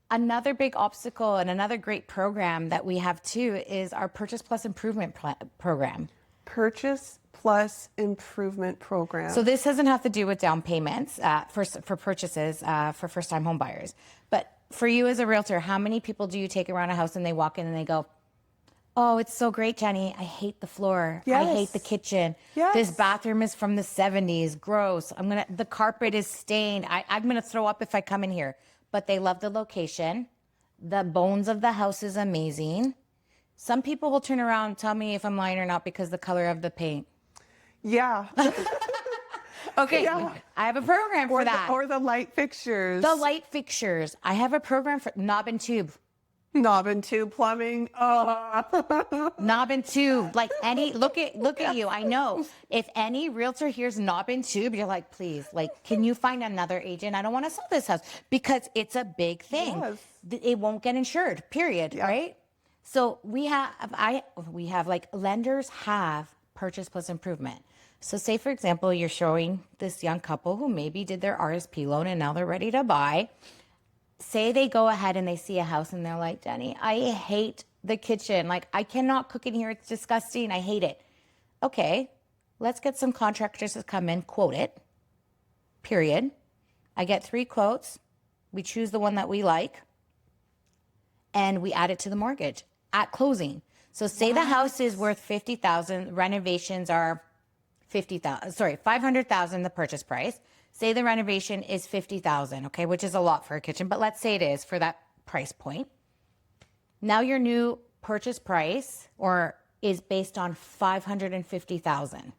another big obstacle and another great program that we have too is our Purchase Plus Improvement program. Purchase Plus Improvement Program. So this doesn't have to do with down payments for purchases for first-time home buyers. But for you as a realtor, how many people do you take around a house and they walk in and they go, oh, it's so great, Jenny. I hate the floor. Yes. I hate the kitchen. Yes. This bathroom is from the 70s. Gross. The carpet is stained. I'm going to throw up if I come in here. But they love the location. The bones of the house is amazing. Some people will turn around and tell me if I'm lying or not because the color of the paint. Yeah. Okay, Yeah. I have a program for that. Or the light fixtures. The light fixtures. I have a program for knob and tube. Knob and tube plumbing. Oh. Knob and tube. Like look at you. I know. If any realtor hears knob and tube, you're like, please, like, can you find another agent? I don't want to sell this house because it's a big thing. Yes. It won't get insured, period, right? So we have like lenders have Purchase Plus Improvement. So say, for example, you're showing this young couple who maybe did their RSP loan and now they're ready to buy. Say they go ahead and they see a house and they're like, Jenny, I hate the kitchen. Like, I cannot cook in here. It's disgusting. I hate it. Okay, let's get some contractors to come in, quote it, period. I get 3 quotes. We choose the one that we like and we add it to the mortgage at closing. So say the house is worth $50,000, renovations are $500,000 the purchase price. Say the renovation is $50,000, okay, which is a lot for a kitchen, but let's say it is for that price point. Now your new purchase price is based on $550,000.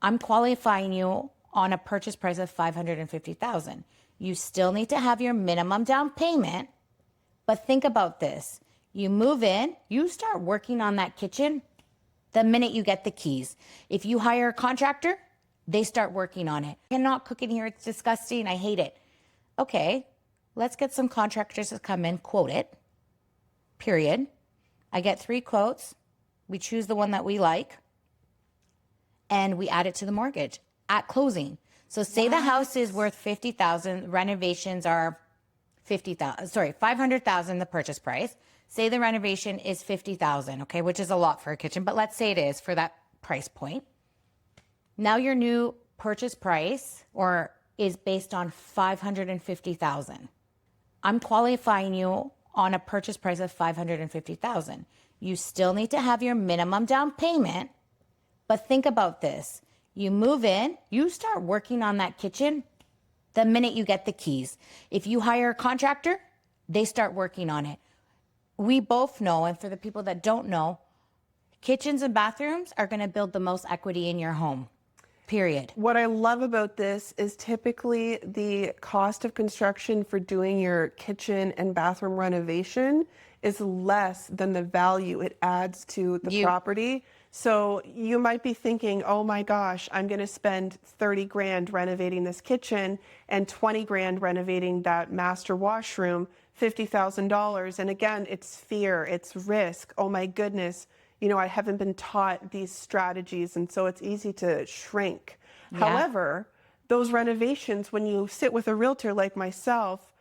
I'm qualifying you on a purchase price of $550,000. You still need to have your minimum down payment, but think about this. You move in, you start working on that kitchen the minute you get the keys. If you hire a contractor, they start working on it. I cannot cook in here. It's disgusting. I hate it. Okay, let's get some contractors to come in, quote it, period. I get 3 quotes. We choose the one that we like and we add it to the mortgage at closing. So say the house is worth $50,000, renovations are $500,000 the purchase price. Say the renovation is $50,000, okay, which is a lot for a kitchen, but let's say it is for that price point. Now your new purchase price is based on $550,000. I'm qualifying you on a purchase price of $550,000. You still need to have your minimum down payment, but think about this. You move in, you start working on that kitchen the minute you get the keys. If you hire a contractor, they start working on it. We both know, and for the people that don't know, kitchens and bathrooms are going to build the most equity in your home, period. What I love about this is typically the cost of construction for doing your kitchen and bathroom renovation is less than the value it adds to the property. So you might be thinking, oh my gosh, I'm going to spend 30 grand renovating this kitchen and 20 grand renovating that master washroom, $50,000. And again, it's fear, it's risk. Oh my goodness, you know, I haven't been taught these strategies. And so it's easy to shrink. Yeah. However, those renovations, when you sit with a realtor like myself,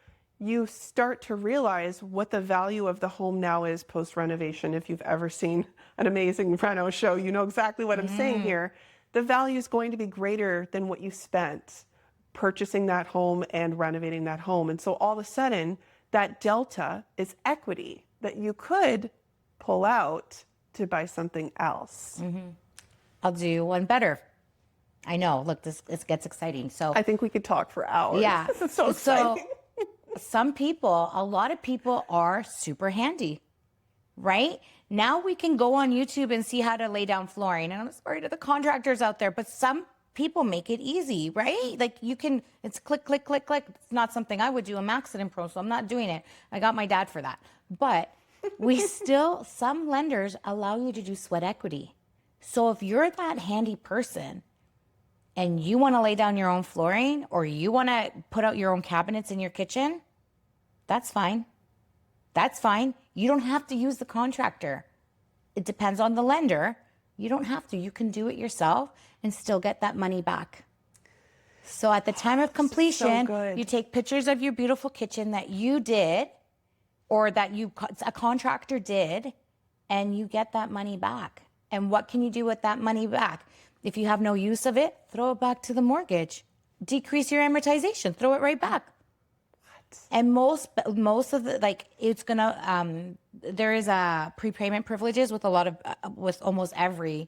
you start to realize what the value of the home now is post-renovation. If you've ever seen an amazing reno show, you know exactly what I'm saying here. The value is going to be greater than what you spent purchasing that home and renovating that home. And so all of a sudden, that delta is equity that you could pull out to buy something else. I'll do one better. I know, look, this gets exciting. So I think we could talk for hours. Yeah. This is so exciting. Some people, a lot of people are super handy, right? Now we can go on YouTube and see how to lay down flooring. And I'm sorry to the contractors out there, but some people make it easy, right? Like you can, it's click, click, click, click. It's not something I would do. I'm accident pro, so I'm not doing it. I got my dad for that. But we still, some lenders allow you to do sweat equity. So if you're that handy person and you want to lay down your own flooring or you want to put out your own cabinets in your kitchen, that's fine. That's fine. You don't have to use the contractor. It depends on the lender. You don't have to. You can do it yourself and still get that money back. So at the time of completion, you take pictures of your beautiful kitchen that you did or that a contractor did, and you get that money back. And what can you do with that money back? If you have no use of it, throw it back to the mortgage. Decrease your amortization, throw it right back. What? And most of the, like, it's gonna, there is a prepayment privileges with a lot of, with almost every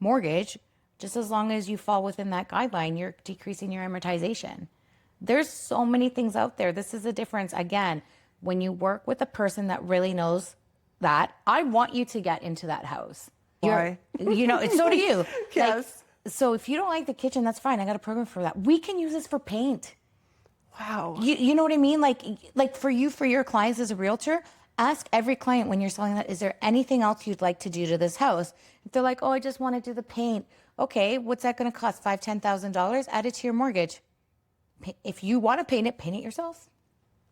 mortgage. Just as long as you fall within that guideline, you're decreasing your amortization. There's so many things out there. This is the difference. Again, when you work with a person that really knows that, I want you to get into that house. Why? You know, so do you. Yes. Like, so if you don't like the kitchen, that's fine. I got a program for that. We can use this for paint. Wow. You know what I mean? Like for your clients as a realtor, ask every client when you're selling that, is there anything else you'd like to do to this house? If they're like, oh, I just want to do the paint. Okay, what's that going to cost? $5,000, $10,000? Add it to your mortgage. If you want to paint it yourself.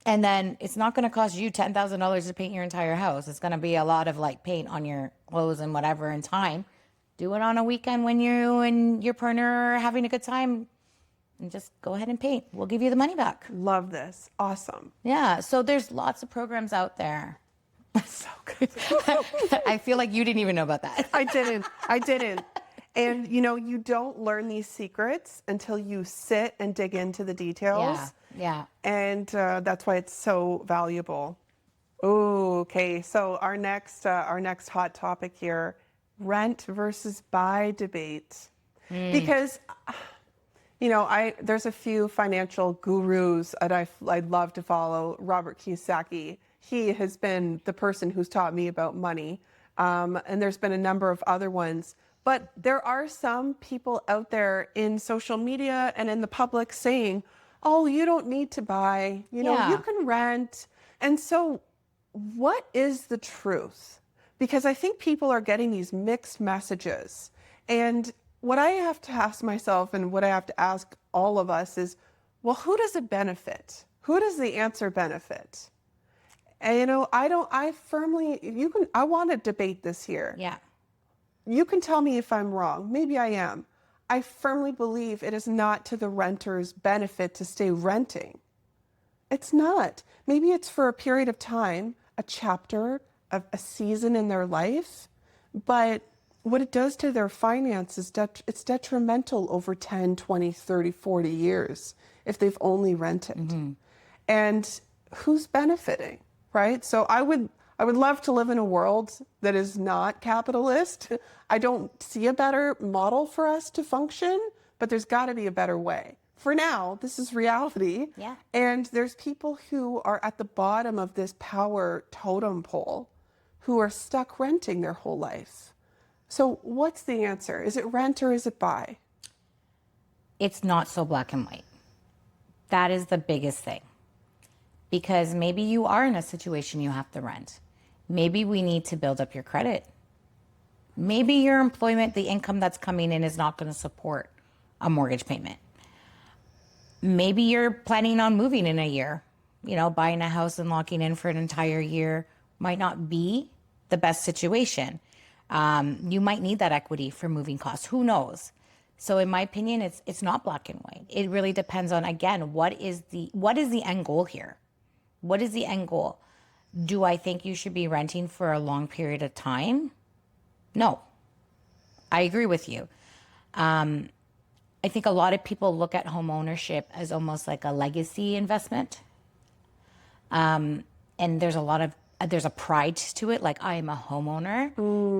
And then it's not going to cost you $10,000 to paint your entire house. It's going to be a lot of like paint on your clothes and whatever in time. Do it on a weekend when you and your partner are having a good time and just go ahead and paint. We'll give you the money back. Love this. Awesome. Yeah. So there's lots of programs out there. So good. I feel like you didn't even know about that. I didn't. And you know, you don't learn these secrets until you sit and dig into the details. Yeah. And that's why it's so valuable. Oh, okay. So our next hot topic here, rent versus buy debate. Because, you know, there's a few financial gurus that I'd love to follow. Robert Kiyosaki, he has been the person who's taught me about money. And there's been a number of other ones. But there are some people out there in social media and in the public saying, oh, you don't need to buy, you know, you can rent. And so what is the truth? Because I think people are getting these mixed messages. And what I have to ask myself and what I have to ask all of us is, well, who does it benefit? Who does the answer benefit? And, you know, I want to debate this here. Yeah. You can tell me if I'm wrong. Maybe I am. I firmly believe it is not to the renter's benefit to stay renting. It's not. Maybe it's for a period of time, a chapter, a season in their life, but what it does to their finances, it's detrimental over 10, 20, 30, 40 years if they've only rented. Mm-hmm. And who's benefiting, right? So I would love to live in a world that is not capitalist. I don't see a better model for us to function, but there's got to be a better way for now, this is reality. Yeah. And there's people who are at the bottom of this power totem pole who are stuck renting their whole life. So what's the answer? Is it rent or is it buy? It's not so black and white. That is the biggest thing. Because maybe you are in a situation you have to rent. Maybe we need to build up your credit. Maybe your employment, the income that's coming in is not going to support a mortgage payment. Maybe you're planning on moving in a year. You know, buying a house and locking in for an entire year might not be the best situation. You might need that equity for moving costs. Who knows? So in my opinion, it's not black and white. It really depends on, again, what is the end goal here? What is the end goal? Do I think you should be renting for a long period of time? No. I agree with you. I think a lot of people look at home ownership as almost like a legacy investment. And there's a pride to it, like I am a homeowner.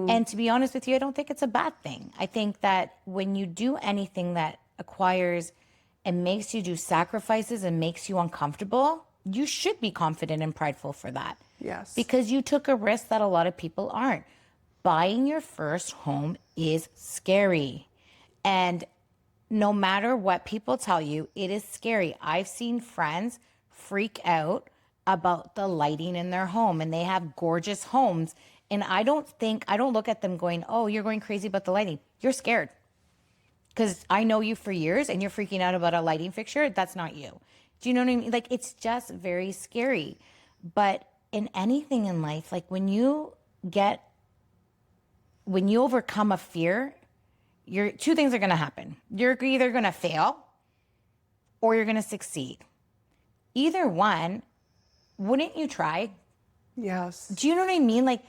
And to be honest with you, I don't think it's a bad thing. I think that when you do anything that acquires and makes you do sacrifices and makes you uncomfortable, you should be confident and prideful for that. Yes. Because you took a risk that a lot of people aren't. Buying your first home is scary. And no matter what people tell you, it is scary. I've seen friends freak out about the lighting in their home, and they have gorgeous homes. And I don't look at them going, oh, you're going crazy about the lighting. You're scared. Because I know you for years and you're freaking out about a lighting fixture. That's not you. Do you know what I mean? Like, it's just very scary. But in anything in life, like when you overcome a fear, two things are going to happen. You're either going to fail or you're going to succeed. Either one, wouldn't you try? Yes. Do you know what I mean? Like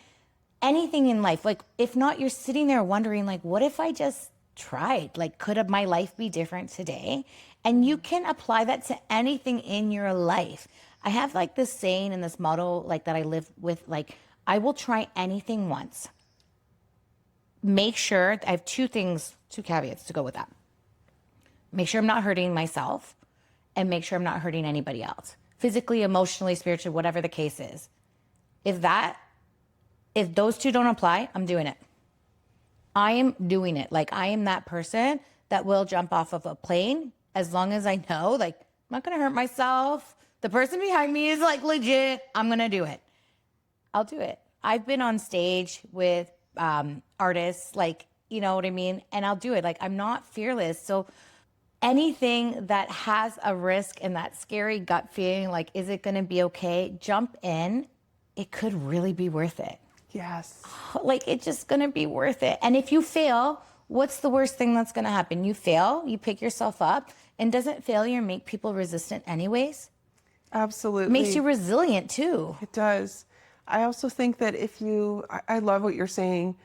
anything in life, like if not, you're sitting there wondering, like, what if I just tried? Like, could my life be different today? And you can apply that to anything in your life. I have like this saying and this motto, like that I live with, like, I will try anything once. Make sure, I have two caveats to go with that. Make sure I'm not hurting myself and make sure I'm not hurting anybody else. Physically, emotionally, spiritually, whatever the case is. If those two don't apply, I'm doing it. I am doing it. Like I am that person that will jump off of a plane as long as I know, like, I'm not going to hurt myself. The person behind me is like legit. I'm going to do it. I'll do it. I've been on stage with artists, like, you know what I mean? And I'll do it. Like, I'm not fearless. So anything that has a risk and that scary gut feeling, like, is it going to be okay? Jump in. It could really be worth it. Yes. Like, it's just going to be worth it. And if you fail, what's the worst thing that's going to happen? You fail, you pick yourself up, and doesn't failure make people resistant anyways? Absolutely. It makes you resilient too. It does. I also think that I love what you're saying.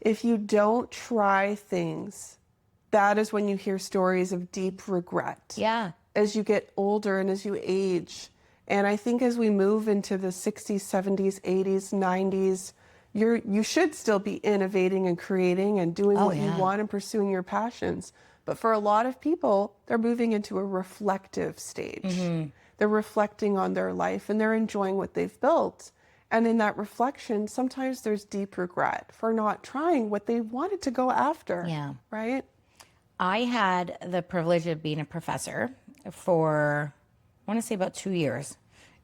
If you don't try things, that is when you hear stories of deep regret. Yeah. As you get older and as you age. And I think as we move into the 60s, 70s, 80s, 90s, you should still be innovating and creating and doing what you want and pursuing your passions. But for a lot of people, they're moving into a reflective stage. Mm-hmm. They're reflecting on their life and they're enjoying what they've built. And in that reflection, sometimes there's deep regret for not trying what they wanted to go after. Yeah. Right? I had the privilege of being a professor for, I want to say about 2 years.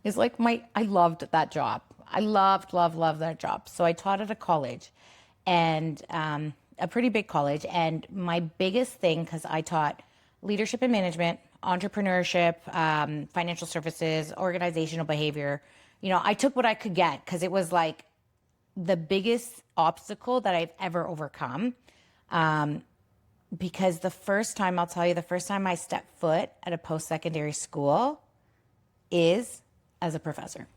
It's like I loved that job. I loved that job. So I taught at a college and a pretty big college. And my biggest thing, because I taught leadership and management, entrepreneurship, financial services, organizational behavior. You know, I took what I could get because it was like the biggest obstacle that I've ever overcome. Because the first time I stepped foot at a post-secondary school is as a professor.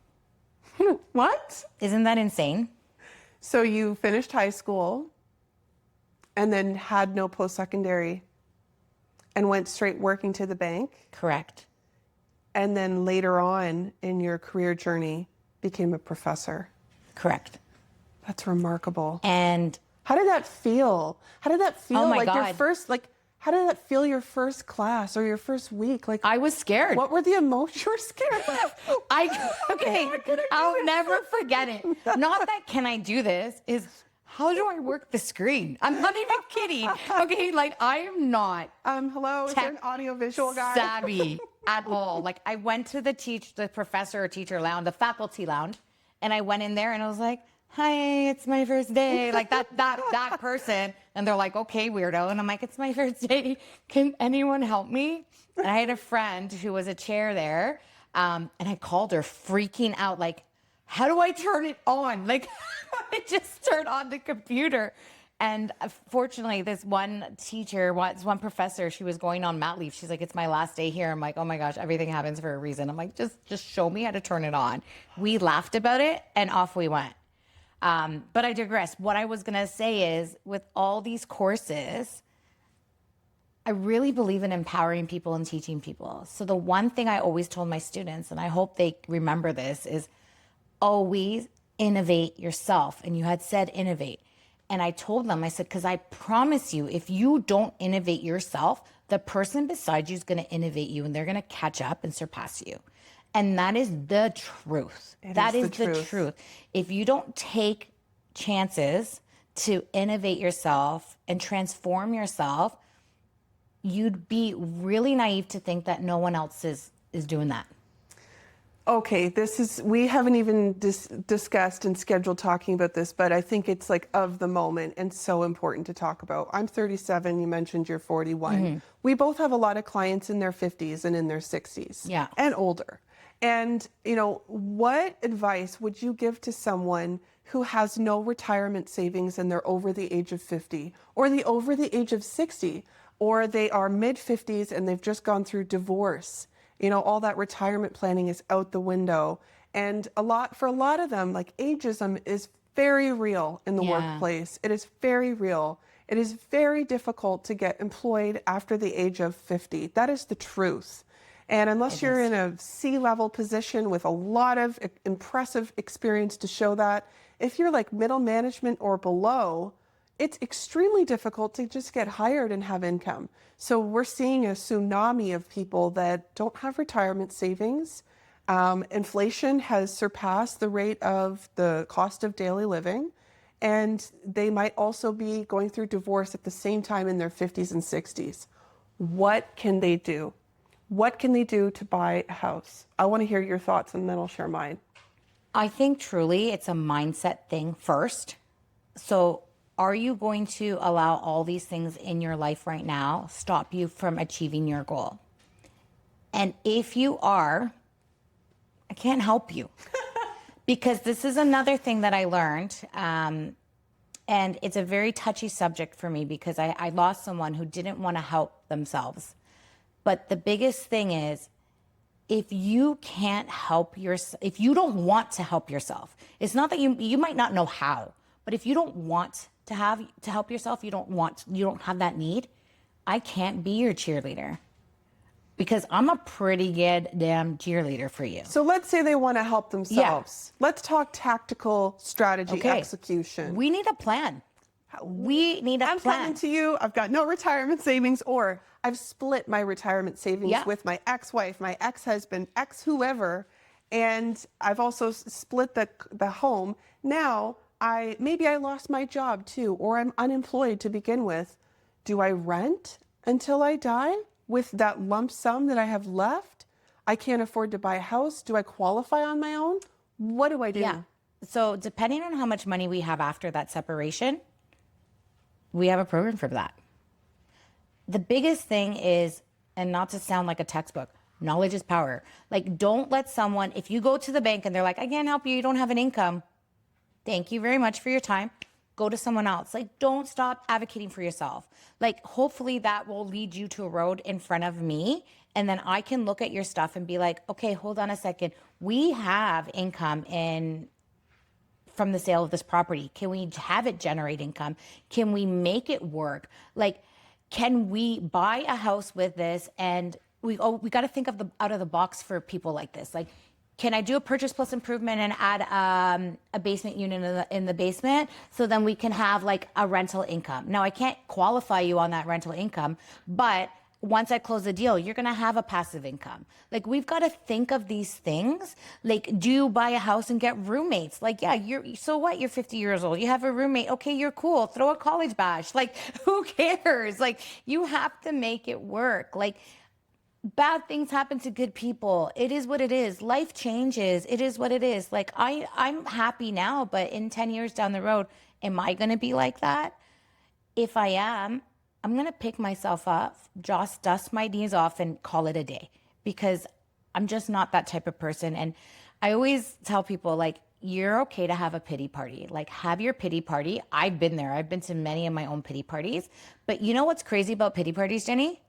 What? Isn't that insane? So you finished high school and then had no post-secondary and went straight working to the bank? Correct. And then later on in your career journey became a professor? Correct. That's remarkable. And how did that feel? Oh my like God. your first, like, How did that feel your first class or your first week? Like, I was scared. what were the emotions? You were scared. I'll never forget it. Not that can I do this, is how do I work the screen? I'm not even kidding. Okay, like I am not hello, is there an audio visual guy? savvy at all. Like I went to the professor or teacher lounge, the faculty lounge, and I went in there and I was like, hi, it's my first day. Like that person. And they're like, okay, weirdo. And I'm like, it's my first day. Can anyone help me? And I had a friend who was a chair there. And I called her freaking out. Like, how do I turn it on? Like, I just turned on the computer. And fortunately, this one teacher, one professor, she was going on mat leave. She's like, it's my last day here. I'm like, oh my gosh, everything happens for a reason. I'm like, just show me how to turn it on. We laughed about it and off we went. But I digress. What I was going to say is with all these courses, I really believe in empowering people and teaching people. So the one thing I always told my students, and I hope they remember this, is always innovate yourself. And you had said innovate. And I told them, I said, because I promise you, if you don't innovate yourself, the person beside you is going to innovate you and they're going to catch up and surpass you. And that is the truth. That is the truth. If you don't take chances to innovate yourself and transform yourself, you'd be really naive to think that no one else is doing that. Okay, we haven't even discussed and scheduled talking about this, but I think it's like of the moment and so important to talk about. I'm 37, you mentioned you're 41. Mm-hmm. We both have a lot of clients in their 50s and in their 60s and older. And, what advice would you give to someone who has no retirement savings and they're over the age of 50 or over the age of 60, or they are mid 50s and they've just gone through divorce? All that retirement planning is out the window. And for a lot of them, like ageism is very real in the workplace. It is very real. It is very difficult to get employed after the age of 50. That is the truth. And unless you're in a C-level position with a lot of impressive experience to show that, if you're like middle management or below, it's extremely difficult to just get hired and have income. So we're seeing a tsunami of people that don't have retirement savings. Inflation has surpassed the rate of the cost of daily living. And they might also be going through divorce at the same time in their 50s and 60s. What can they do? What can they do to buy a house? I want to hear your thoughts and then I'll share mine. I think truly it's a mindset thing first. So are you going to allow all these things in your life right now stop you from achieving your goal? And if you are, I can't help you. Because this is another thing that I learned. And it's a very touchy subject for me because I lost someone who didn't want to help themselves. But the biggest thing is, if you can't help yourself, if you don't want to help yourself, it's not that you might not know how, but if you don't want to help yourself, you don't have that need, I can't be your cheerleader. Because I'm a pretty good damn cheerleader for you. So let's say they want to help themselves. Yeah. Let's talk tactical strategy execution. We need a plan. I'm coming to you. I've got no retirement savings, or I've split my retirement savings with my ex-wife, my ex-husband, ex-whoever, and I've also split the home. Now, maybe I lost my job too, or I'm unemployed to begin with. Do I rent until I die with that lump sum that I have left? I can't afford to buy a house. Do I qualify on my own? What do I do? Yeah. So depending on how much money we have after that separation, we have a program for that. The biggest thing is, and not to sound like a textbook, knowledge is power. Like, don't let someone, if you go to the bank and they're like, I can't help you, you don't have an income. Thank you very much for your time. Go to someone else. Like, don't stop advocating for yourself. Like, hopefully that will lead you to a road in front of me. And then I can look at your stuff and be like, okay, hold on a second. We have income from the sale of this property. Can we have it generate income? Can we make it work? Like, can we buy a house with this? And we got to think out of the box for people like this. Like, can I do a purchase plus improvement and add a basement unit in the basement so then we can have like a rental income? Now I can't qualify you on that rental income, but once I close the deal, you're gonna have a passive income. Like we've got to think of these things. Like, do you buy a house and get roommates? Like, yeah, so what? You're 50 years old. You have a roommate. Okay, you're cool. Throw a college bash. Like, who cares? Like, you have to make it work. Like, bad things happen to good people. It is what it is. Life changes. It is what it is. Like I'm happy now, but in 10 years down the road, am I going to be like that? If I am, I'm going to pick myself up, just dust my knees off and call it a day, because I'm just not that type of person. And I always tell people, like, you're okay to have a pity party. Like, have your pity party. I've been there. I've been to many of my own pity parties. But you know what's crazy about pity parties, Jenny?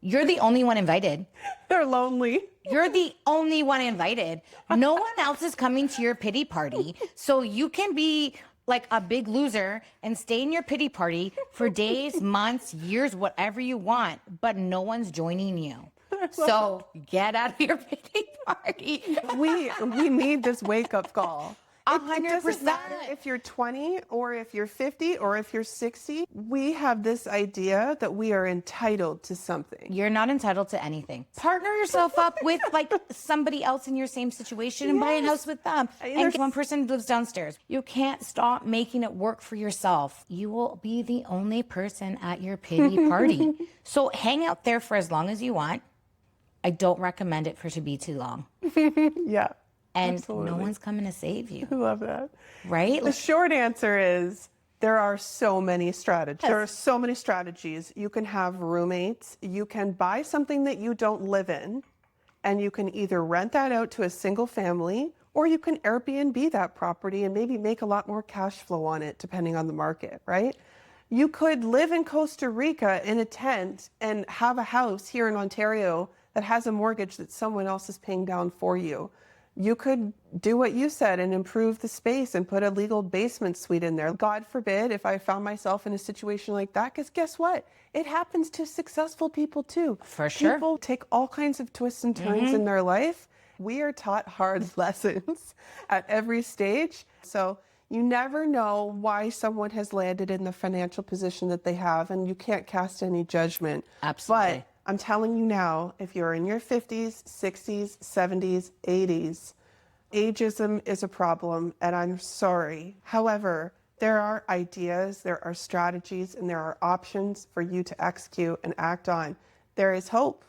You're the only one invited. They're lonely. You're the only one invited. No one else is coming to your pity party. So you can be like a big loser and stay in your pity party for days, months, years, whatever you want, but no one's joining you. So get out of your pity party. We need this wake-up call. It 100%. doesn't matter if you're 20 or if you're 50 or if you're 60. We have this idea that we are entitled to something. You're not entitled to anything. Partner yourself up with like somebody else in your same situation and buy a house with them. And one person lives downstairs. You can't stop making it work for yourself. You will be the only person at your pity party. So hang out there for as long as you want. I don't recommend it for to be too long. Yeah. And absolutely. No one's coming to save you. I love that. Right? The short answer is there are so many strategies. There are so many strategies. You can have roommates. You can buy something that you don't live in, and you can either rent that out to a single family, or you can Airbnb that property and maybe make a lot more cash flow on it, depending on the market, right? You could live in Costa Rica in a tent and have a house here in Ontario that has a mortgage that someone else is paying down for you. You could do what you said and improve the space and put a legal basement suite in there. God forbid if I found myself in a situation like that, because guess what? It happens to successful people too. For sure. People take all kinds of twists and turns in their life. We are taught hard lessons at every stage. So you never know why someone has landed in the financial position that they have, and you can't cast any judgment. Absolutely. But I'm telling you now, if you're in your 50s, 60s, 70s, 80s, ageism is a problem, and I'm sorry. However, there are ideas, there are strategies, and there are options for you to execute and act on. There is hope.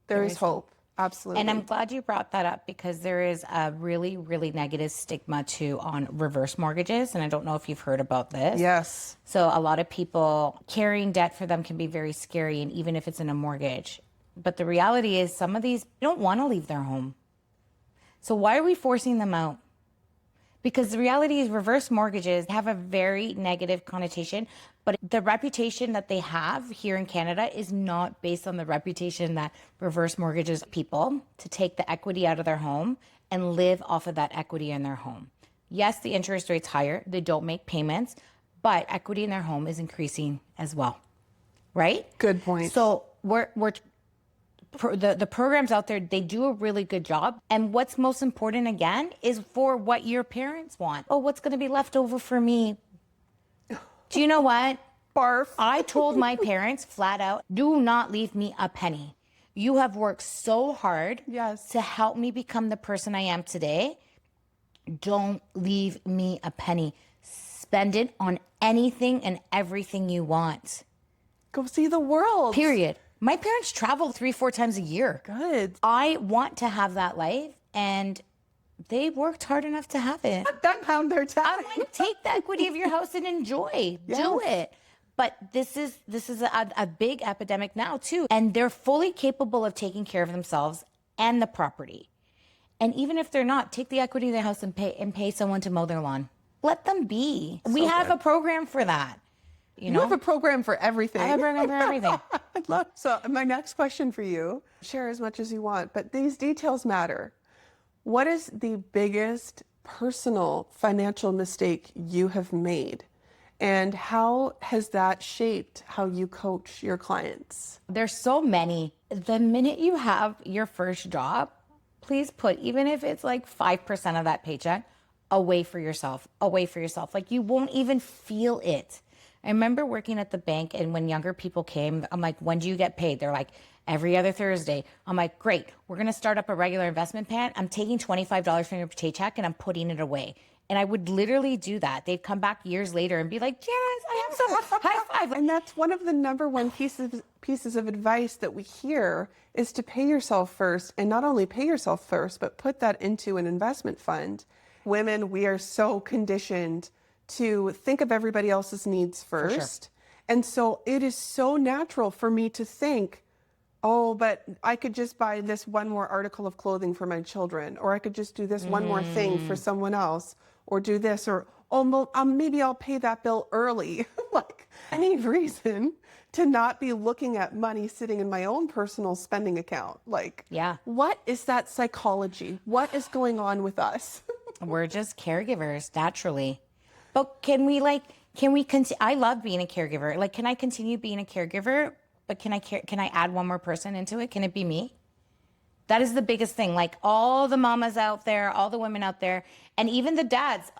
There is hope. Absolutely. And I'm glad you brought that up, because there is a really, really negative stigma too on reverse mortgages. And I don't know if you've heard about this. Yes. So a lot of people, carrying debt for them can be very scary, and even if it's in a mortgage. But the reality is some of these don't want to leave their home. So why are we forcing them out? Because the reality is reverse mortgages have a very negative connotation, but the reputation that they have here in Canada is not based on the reputation that reverse mortgages people to take the equity out of their home and live off of that equity in their home. Yes, the interest rate's higher, they don't make payments, but equity in their home is increasing as well, right? Good point. So the programs out there, they do a really good job. And what's most important, again, is for what your parents want. Oh, what's going to be left over for me? Do you know what? Barf. I told my parents flat out, do not leave me a penny. You have worked so hard to help me become the person I am today. Don't leave me a penny. Spend it on anything and everything you want. Go see the world. Period. My parents travel 3-4 times a year. Good. I want to have that life, and they worked hard enough to have it. That pound their time. I'm like, take the equity of your house and enjoy. Yes. Do it. But this is a big epidemic now too, and they're fully capable of taking care of themselves and the property. And even if they're not, take the equity of their house and pay someone to mow their lawn. Let them be. We have a program for that. You know? have a program for everything. I have a program for everything. I'd love. So my next question for you, share as much as you want, but these details matter. What is the biggest personal financial mistake you have made? And how has that shaped how you coach your clients? There's so many. The minute you have your first job, please put, even if it's like 5% of that paycheck, away for yourself, away for yourself. Like you won't even feel it. I remember working at the bank, and when younger people came, I'm like, when do you get paid? They're like, every other Thursday. I'm like, great, we're going to start up a regular investment plan. I'm taking $25 from your paycheck and I'm putting it away. And I would literally do that. They'd come back years later and be like, Janice, I have some high five. And that's one of the number one pieces of advice that we hear is to pay yourself first, and not only pay yourself first, but put that into an investment fund. Women, we are so conditioned to think of everybody else's needs first. And so it is so natural for me to think, oh, but I could just buy this one more article of clothing for my children, or I could just do this one more thing for someone else, or do this, or maybe I'll pay that bill early. Like any reason to not be looking at money sitting in my own personal spending account. Like, what is that psychology? What is going on with us? We're just caregivers naturally. But can we I love being a caregiver. Like, can I continue being a caregiver? But can I add one more person into it? Can it be me? That is the biggest thing. Like all the mamas out there, all the women out there, and even the dads,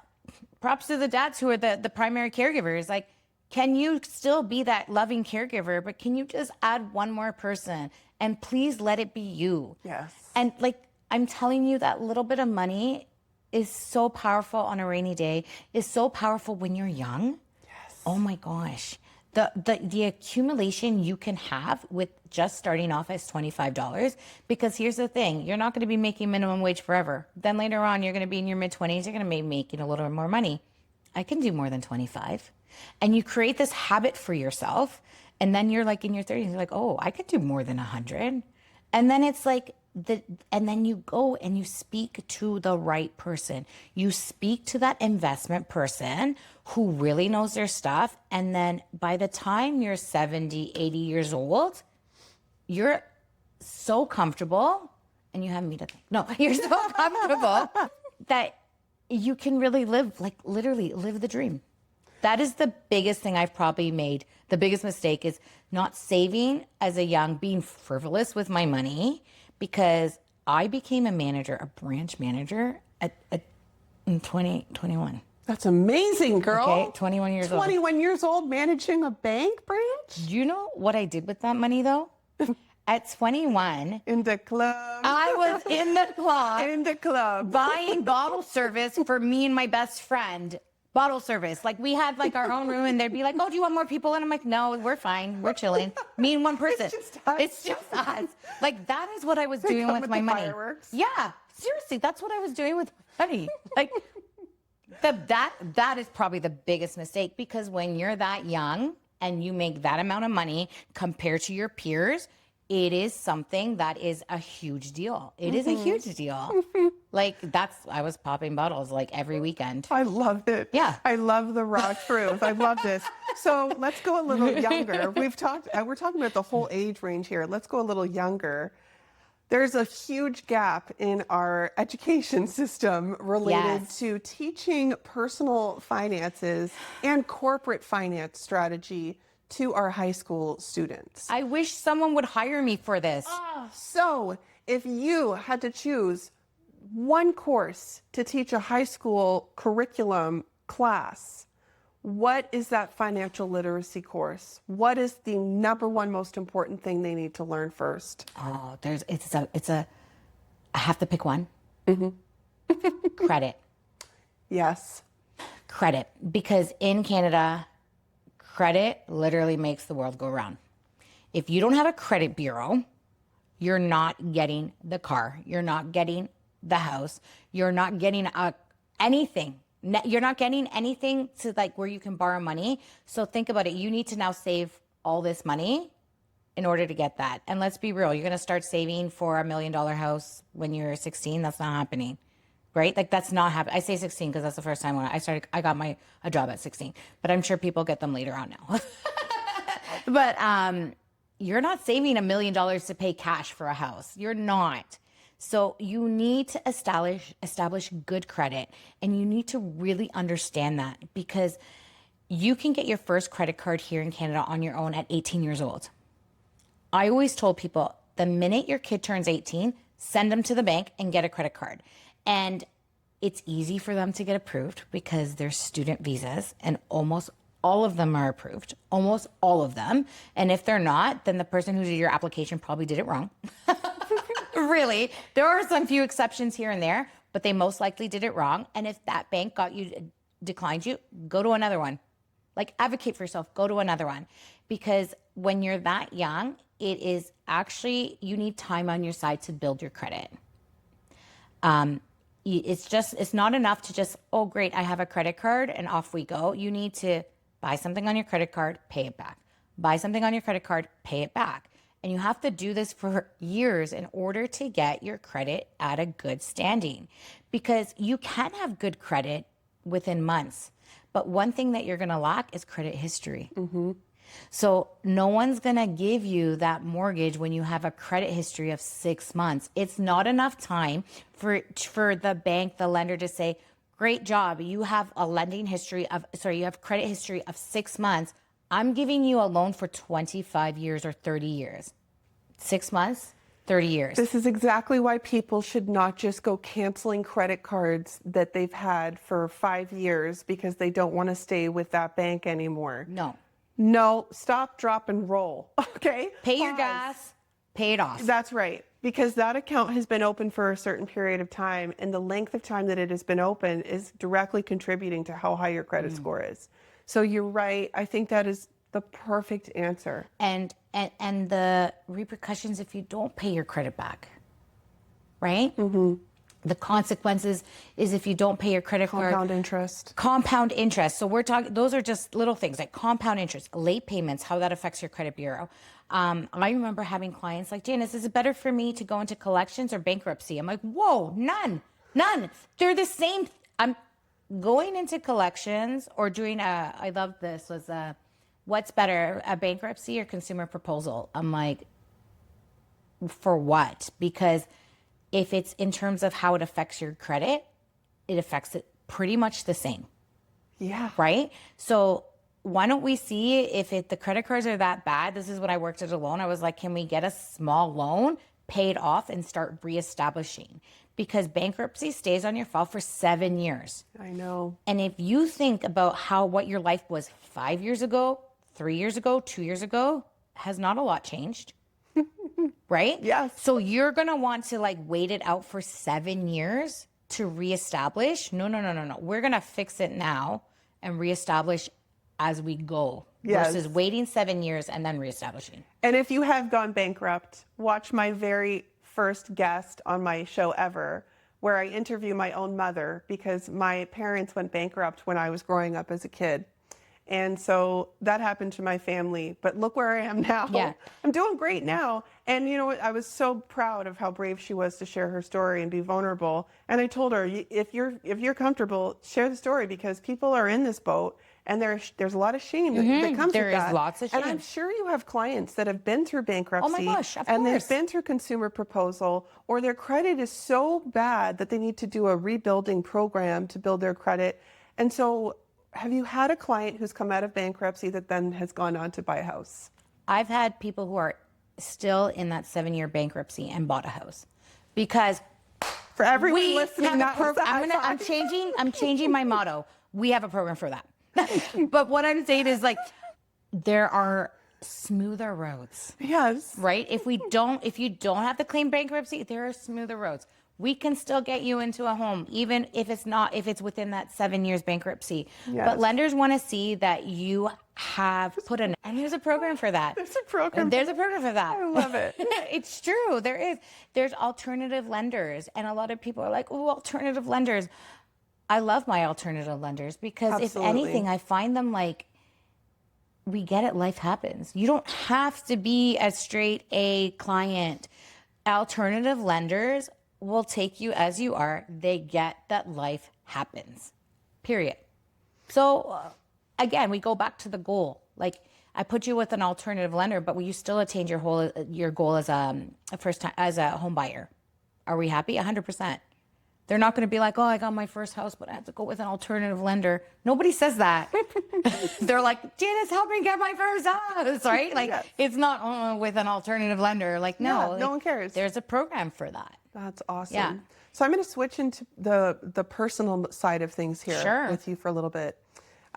props to the dads who are the primary caregivers. Like, can you still be that loving caregiver, but can you just add one more person? And please let it be you. Yes. And like, I'm telling you, that little bit of money is so powerful on a rainy day, is so powerful when you're young. Yes. Oh my gosh. The accumulation you can have with just starting off as $25, because here's the thing, you're not going to be making minimum wage forever. Then later on, you're going to be in your mid-20s, you're going to be making a little more money. I can do more than 25. And you create this habit for yourself, and then you're like in your 30s, you're like, oh, I could do more than 100. And then it's like, and then you go and you speak to the right person. You speak to that investment person who really knows their stuff. And then by the time you're 70, 80 years old, you're so comfortable, and you have me to thank. No, you're so comfortable that you can really literally live the dream. That is the biggest thing I've probably made. The biggest mistake is not saving as a young, being frivolous with my money, because I became a branch manager in 2021. That's amazing, girl. Okay, 21 years old. 21 years old managing a bank branch? Do you know what I did with that money, though? At 21. In the club. I was in the club. In the club. Buying bottle service for me and my best friend. Bottle service. Like, we had like our own room, and they'd be like, oh, do you want more people? And I'm like, no, we're fine. We're chilling. Me and one person. It's just us. Like, that is what I was doing with my money. Fireworks. Yeah. Seriously, that's what I was doing with money. Like, that is probably the biggest mistake, because when you're that young and you make that amount of money compared to your peers, it is something that is a huge deal. It is a huge deal. Like, I was popping bottles like every weekend. I loved it. Yeah. I love the raw truth. I love this. So let's go a little younger. We're talking about the whole age range here. Let's go a little younger. There's a huge gap in our education system related to teaching personal finances and corporate finance strategy to our high school students. I wish someone would hire me for this. So if you had to choose one course to teach a high school curriculum class, what is that financial literacy course? What is the number one most important thing they need to learn first? Oh, I have to pick one. Credit. Yes. Credit. Because in Canada, credit literally makes the world go round. If you don't have a credit bureau, you're not getting the car. You're not getting the house. You're not getting anything. You're not getting anything to like where you can borrow money. So think about it. You need to now save all this money in order to get that. And let's be real. You're going to start saving for $1 million house when you're 16. That's not happening. Right? Like, that's not happening. I say 16 because that's the first time when I got a job at 16, but I'm sure people get them later on now. But you're not saving $1 million to pay cash for a house. You're not. So you need to establish good credit, and you need to really understand that, because you can get your first credit card here in Canada on your own at 18 years old. I always told people, the minute your kid turns 18, send them to the bank and get a credit card. And it's easy for them to get approved because they're student visas, and almost all of them are approved, almost all of them. And if they're not, then the person who did your application probably did it wrong. Really, there are some few exceptions here and there, but they most likely did it wrong. And if that bank declined you, go to another one. Like, advocate for yourself, go to another one. Because when you're that young, it is actually, you need time on your side to build your credit. It's not enough to just, oh, great, I have a credit card and off we go. You need to buy something on your credit card, pay it back. Buy something on your credit card, pay it back. And you have to do this for years in order to get your credit at a good standing. Because you can have good credit within months. But one thing that you're going to lack is credit history. Mm-hmm. So no one's going to give you that mortgage when you have a credit history of 6 months. It's not enough time for the bank, the lender to say, great job. You have a you have credit history of 6 months. I'm giving you a loan for 25 years or 30 years. 6 months, 30 years. This is exactly why people should not just go canceling credit cards that they've had for 5 years because they don't want to stay with that bank anymore. No, stop, drop, and roll, okay? Pay your gas, pay it off. That's right, because that account has been open for a certain period of time, and the length of time that it has been open is directly contributing to how high your credit score is. So you're right. I think that is the perfect answer. And the repercussions if you don't pay your credit back, right? Mm-hmm. The consequences is if you don't pay your credit card. Compound interest. So we're talking, those are just little things like compound interest, late payments, how that affects your credit bureau. I remember having clients like, Janice, is it better for me to go into collections or bankruptcy? I'm like, whoa, none. They're the same. I'm going into collections or doing I love this, was what's better, a bankruptcy or consumer proposal? I'm like, for what? Because if it's in terms of how it affects your credit, it affects it pretty much the same. Yeah. Right? So why don't we see if the credit cards are that bad? This is when I worked at a loan. I was like, can we get a small loan, pay it off, and start reestablishing? Because bankruptcy stays on your file for 7 years. I know. And if you think about what your life was 5 years ago, 3 years ago, 2 years ago, has not a lot changed. Right? Yes. So you're going to want to wait it out for 7 years to reestablish? No. We're going to fix it now and reestablish as we go. Yes. Versus waiting 7 years and then reestablishing. And if you have gone bankrupt, watch my very first guest on my show ever, where I interview my own mother because my parents went bankrupt when I was growing up as a kid. And so that happened to my family, but look where I am now. Yeah. I'm doing great now. And you know what? I was so proud of how brave she was to share her story and be vulnerable. And I told her, if you're comfortable, share the story, because people are in this boat and there's a lot of shame that comes with that. There is lots of shame. And I'm sure you have clients that have been through bankruptcy. Oh my gosh, of and course. they've been through consumer proposal, or their credit is so bad that they need to do a rebuilding program to build their credit. And so have you had a client who's come out of bankruptcy that then has gone on to buy a house? I've had people who are still in that 7-year bankruptcy and bought a house, because for everyone listening, I'm changing my motto. We have a program for that. But what I'm saying is, there are smoother roads. Yes. Right? If you don't have to claim bankruptcy, there are smoother roads. We can still get you into a home, even if it's within that 7 years bankruptcy. Yes. But lenders want to see that you have and there's a program for that. There's a program for that. I love it. It's true. There's alternative lenders. And a lot of people are like, oh, alternative lenders. I love my alternative lenders because Absolutely. If anything, I find them we get it, life happens. You don't have to be a straight A client. Alternative lenders will take you as you are. They get that life happens, period. So again, we go back to the goal. I put you with an alternative lender, but will you still attain your goal as a home buyer? Are we happy? 100%. They're not going to be like, oh, I got my first house, but I have to go with an alternative lender. Nobody says that. They're like, Janice, help me get my first house, right? Yes. It's not with an alternative lender. No one cares. There's a program for that. That's awesome. Yeah. So I'm going to switch into the personal side of things here Sure. with you for a little bit.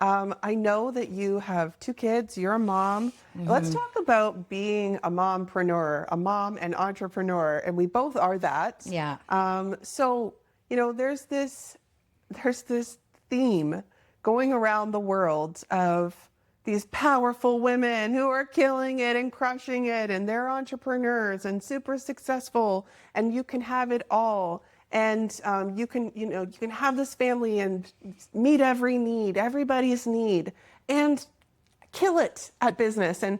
I know that you have 2 kids, you're a mom. Let's talk about being a mompreneur, a mom and entrepreneur, and we both are that. Yeah. So, you know, there's this theme going around the world of these powerful women who are killing it and crushing it, and they're entrepreneurs and super successful, and you can have it all. And you can have this family and meet everybody's need, and kill it at business. And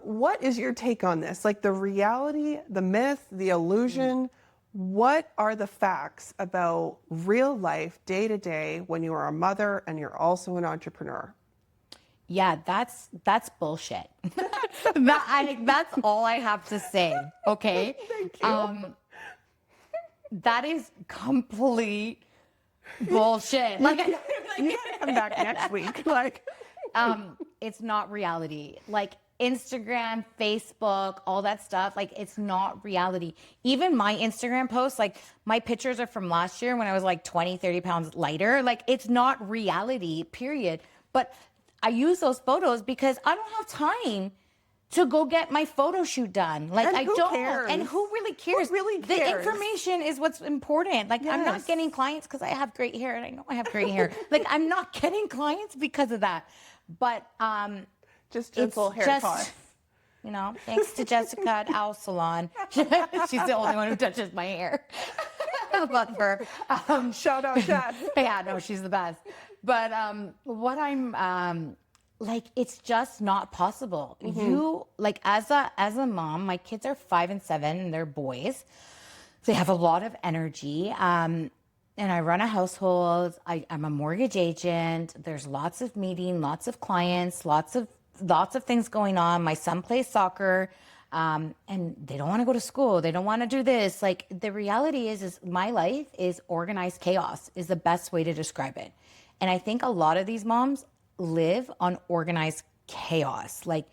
what is your take on this? Like the reality, the myth, the illusion? What are the facts about real life, day to day, when you are a mother and you're also an entrepreneur? Yeah, that's bullshit. That's all I have to say. Okay. Thank you. That is complete bullshit. Like, You gotta come back next week. Like, it's not reality. Like Instagram, Facebook, all that stuff, like it's not reality. Even my Instagram posts, like my pictures are from last year when I was like 20, 30 pounds lighter. Like it's not reality, period. But I use those photos because I don't have time to go get my photo shoot done. Like and I who don't. cares? And who really cares? Who really The cares? information is what's important. Like I'm not Yes. getting clients because I have great hair, and I know I have great hair. Like I'm not getting clients because of that. But just gentle it's hair just, talk. you know, thanks to Jessica at Owl Salon. She's the only one who touches my hair. I love her. Shout out, Chad. Yeah, no, she's the best. But what I'm like, it's just not possible. You like as a mom, my kids are 5 and 7, and they're boys. They have a lot of energy. And I run a household. I'm a mortgage agent. There's lots of meeting, lots of clients, lots of things going on. My son plays soccer. And they don't want to go to school. They don't want to do this. Like the reality is my life is organized chaos is the best way to describe it. And I think a lot of these moms live on organized chaos. Like,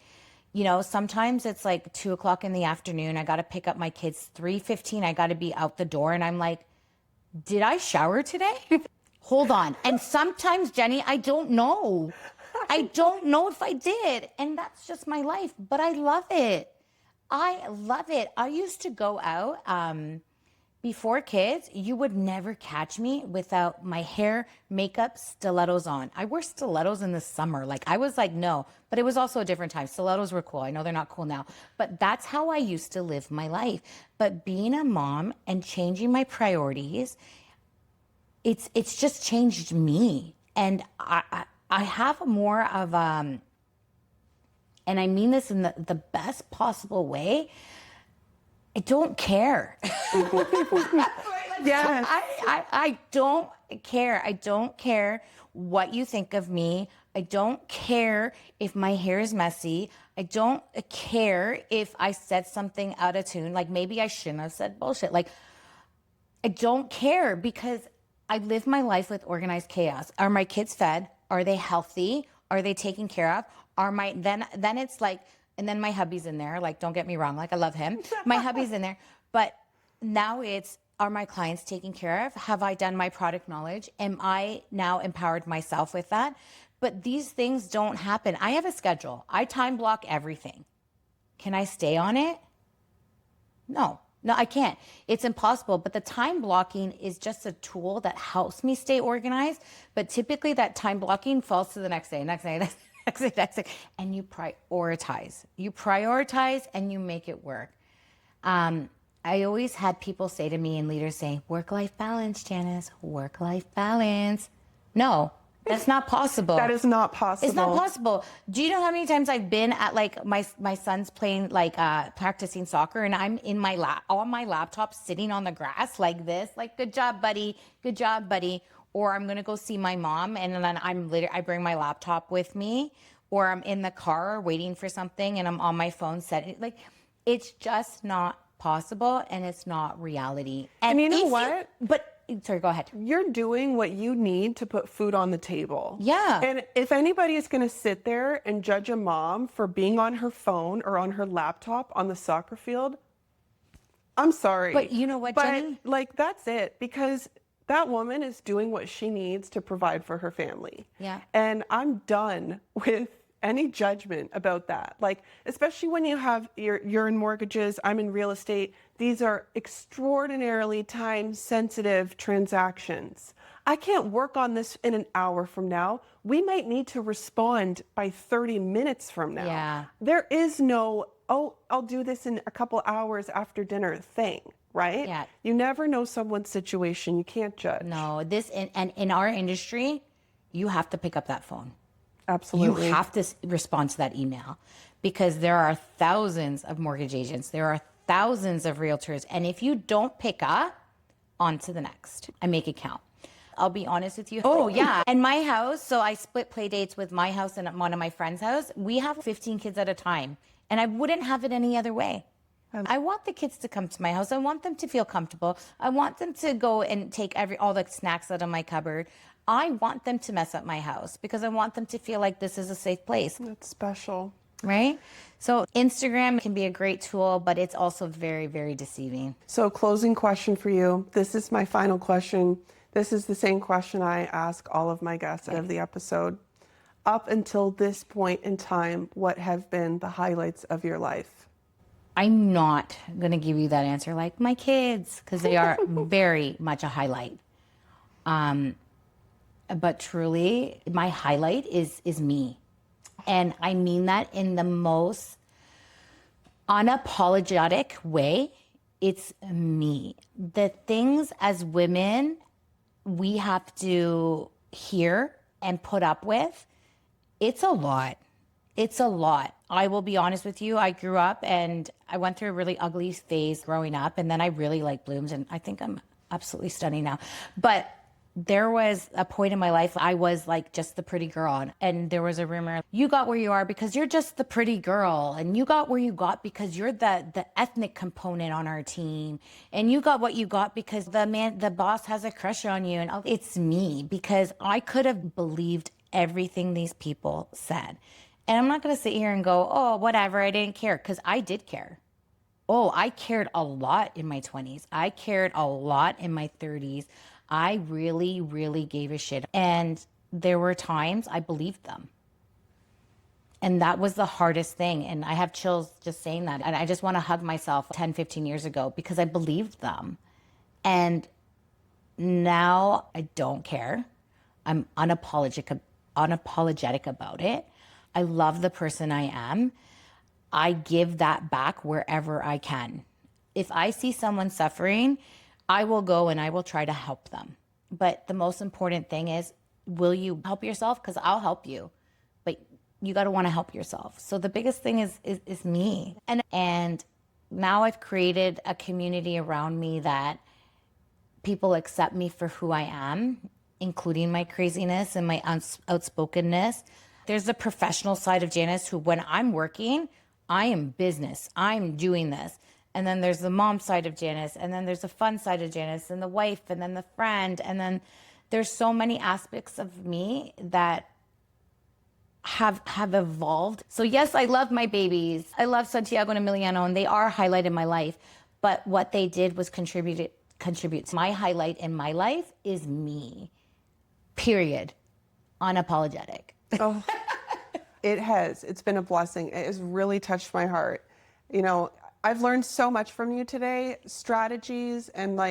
you know, sometimes it's like 2:00 in the afternoon. I got to pick up my kids. 3:15, I got to be out the door. And I'm like, did I shower today? Hold on. And sometimes, Jenny, I don't know. I don't know if I did. And that's just my life. But I love it. I love it. I used to go out before kids. You would never catch me without my hair, makeup, stilettos on. I wear stilettos in the summer. Like I was like, no, but it was also a different time. Stilettos were cool. I know they're not cool now, but that's how I used to live my life. But being a mom and changing my priorities, it's just changed me. And I have more of and I mean this in the best possible way, I don't care. Yes. I don't care. I don't care what you think of me. I don't care if my hair is messy. I don't care if I said something out of tune. Like maybe I shouldn't have said bullshit. Like I don't care because I live my life with organized chaos. Are my kids fed? Are they healthy? Are they taken care of? Are my then it's like, and then my hubby's in there. Like, don't get me wrong. Like, I love him. My hubby's in there. But now it's, are my clients taken care of? Have I done my product knowledge? Am I now empowered myself with that? But these things don't happen. I have a schedule. I time block everything. Can I stay on it? No, I can't. It's impossible. But the time blocking is just a tool that helps me stay organized. But typically that time blocking falls to the next day. And you prioritize. You prioritize and you make it work. I always had people say to me and leaders say, work-life balance, Janice, work-life balance. No, that's not possible. That is not possible. It's not possible. Do you know how many times I've been at like my son's playing like practicing soccer and I'm in my on my laptop sitting on the grass like this, like good job, buddy. Or I'm gonna go see my mom and then I bring my laptop with me, or I'm in the car waiting for something and I'm on my phone setting. Like it's just not possible and it's not reality. And you know what? Sorry, go ahead. You're doing what you need to put food on the table. Yeah. And if anybody is going to sit there and judge a mom for being on her phone or on her laptop on the soccer field, I'm sorry. But you know what, Jenny? Like, that's it, because that woman is doing what she needs to provide for her family. Yeah. And I'm done with any judgment about that. Like, especially when you're in mortgages, I'm in real estate. These are extraordinarily time sensitive transactions. I can't work on this in an hour from now. We might need to respond by 30 minutes from now. Yeah. There is no, oh, I'll do this in a couple hours after dinner thing, right? Yeah. You never know someone's situation. You can't judge. No, and in our industry, you have to pick up that phone. Absolutely. You have to respond to that email, because there are thousands of mortgage agents. There are thousands of realtors. And if you don't pick up, on to the next. I make it count. I'll be honest with you. Oh, yeah. And my house, so I split play dates with my house and one of my friend's house. We have 15 kids at a time, and I wouldn't have it any other way. I want the kids to come to my house. I want them to feel comfortable. I want them to go and take all the snacks out of my cupboard. I want them to mess up my house because I want them to feel like this is a safe place. That's special. Right? So Instagram can be a great tool, but it's also very, very deceiving. So closing question for you. This is my final question. This is the same question I ask all of my guests out of the episode. Up until this point in time, what have been the highlights of your life? I'm not going to give you that answer like my kids, because they are very much a highlight. But truly, my highlight is me. And I mean that in the most unapologetic way. It's me. The things as women we have to hear and put up with, it's a lot. It's a lot. I will be honest with you. I grew up and I went through a really ugly phase growing up, and then I really bloomed, and I think I'm absolutely stunning now. But there was a point in my life I was like just the pretty girl, and there was a rumor, you got where you are because you're just the pretty girl, and you got where you got because you're the ethnic component on our team, and you got what you got because the boss has a crush on you. And it's me, because I could have believed everything these people said. And I'm not going to sit here and go, oh, whatever, I didn't care, because I did care. Oh, I cared a lot in my 20s. I cared a lot in my 30s. I really, really gave a shit. And there were times I believed them. And that was the hardest thing. And I have chills just saying that. And I just want to hug myself 10, 15 years ago, because I believed them. And now I don't care. I'm unapologetic about it. I love the person I am. I give that back wherever I can. If I see someone suffering, I will go and I will try to help them. But the most important thing is, will you help yourself? Because I'll help you. But you got to want to help yourself. So the biggest thing is me. And now I've created a community around me that people accept me for who I am, including my craziness and my outspokenness. There's the professional side of Janice who, when I'm working, I am business. I'm doing this. And then there's the mom side of Janice, and then there's the fun side of Janice, and the wife, and then the friend, and then there's so many aspects of me that have evolved. So yes, I love my babies. I love Santiago and Emiliano, and they are a highlight in my life. But what they did was contribute. My highlight in my life is me. Period. Unapologetic. Oh, it has. It's been a blessing. It has really touched my heart. You know, I've learned so much from you today, strategies, and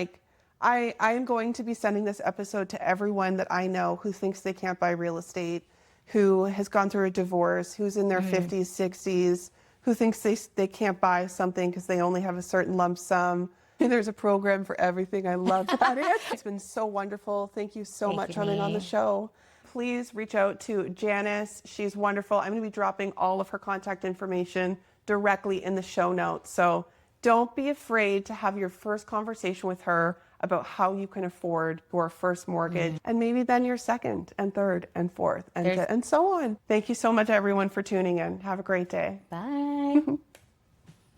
I am going to be sending this episode to everyone that I know who thinks they can't buy real estate, who has gone through a divorce, who's in their 50s, 60s, who thinks they can't buy something because they only have a certain lump sum. And there's a program for everything. I love that. It's been so wonderful. Thank you so much for coming on the show. Please reach out to Janice. She's wonderful. I'm going to be dropping all of her contact information directly in the show notes. So don't be afraid to have your first conversation with her about how you can afford your first mortgage, and maybe then your second and third and fourth and so on. Thank you so much, everyone, for tuning in. Have a great day. Bye.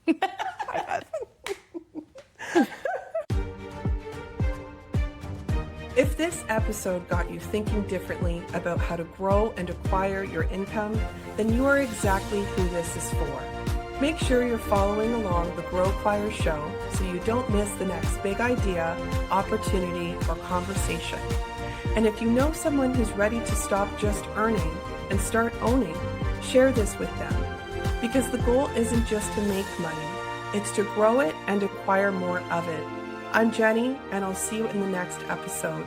Bye, Beth. If this episode got you thinking differently about how to grow and acquire your income, then you are exactly who this is for. Make sure you're following along the GROWQUIRE Show so you don't miss the next big idea, opportunity, or conversation. And if you know someone who's ready to stop just earning and start owning, share this with them. Because the goal isn't just to make money, it's to grow it and acquire more of it. I'm Jenny, and I'll see you in the next episode.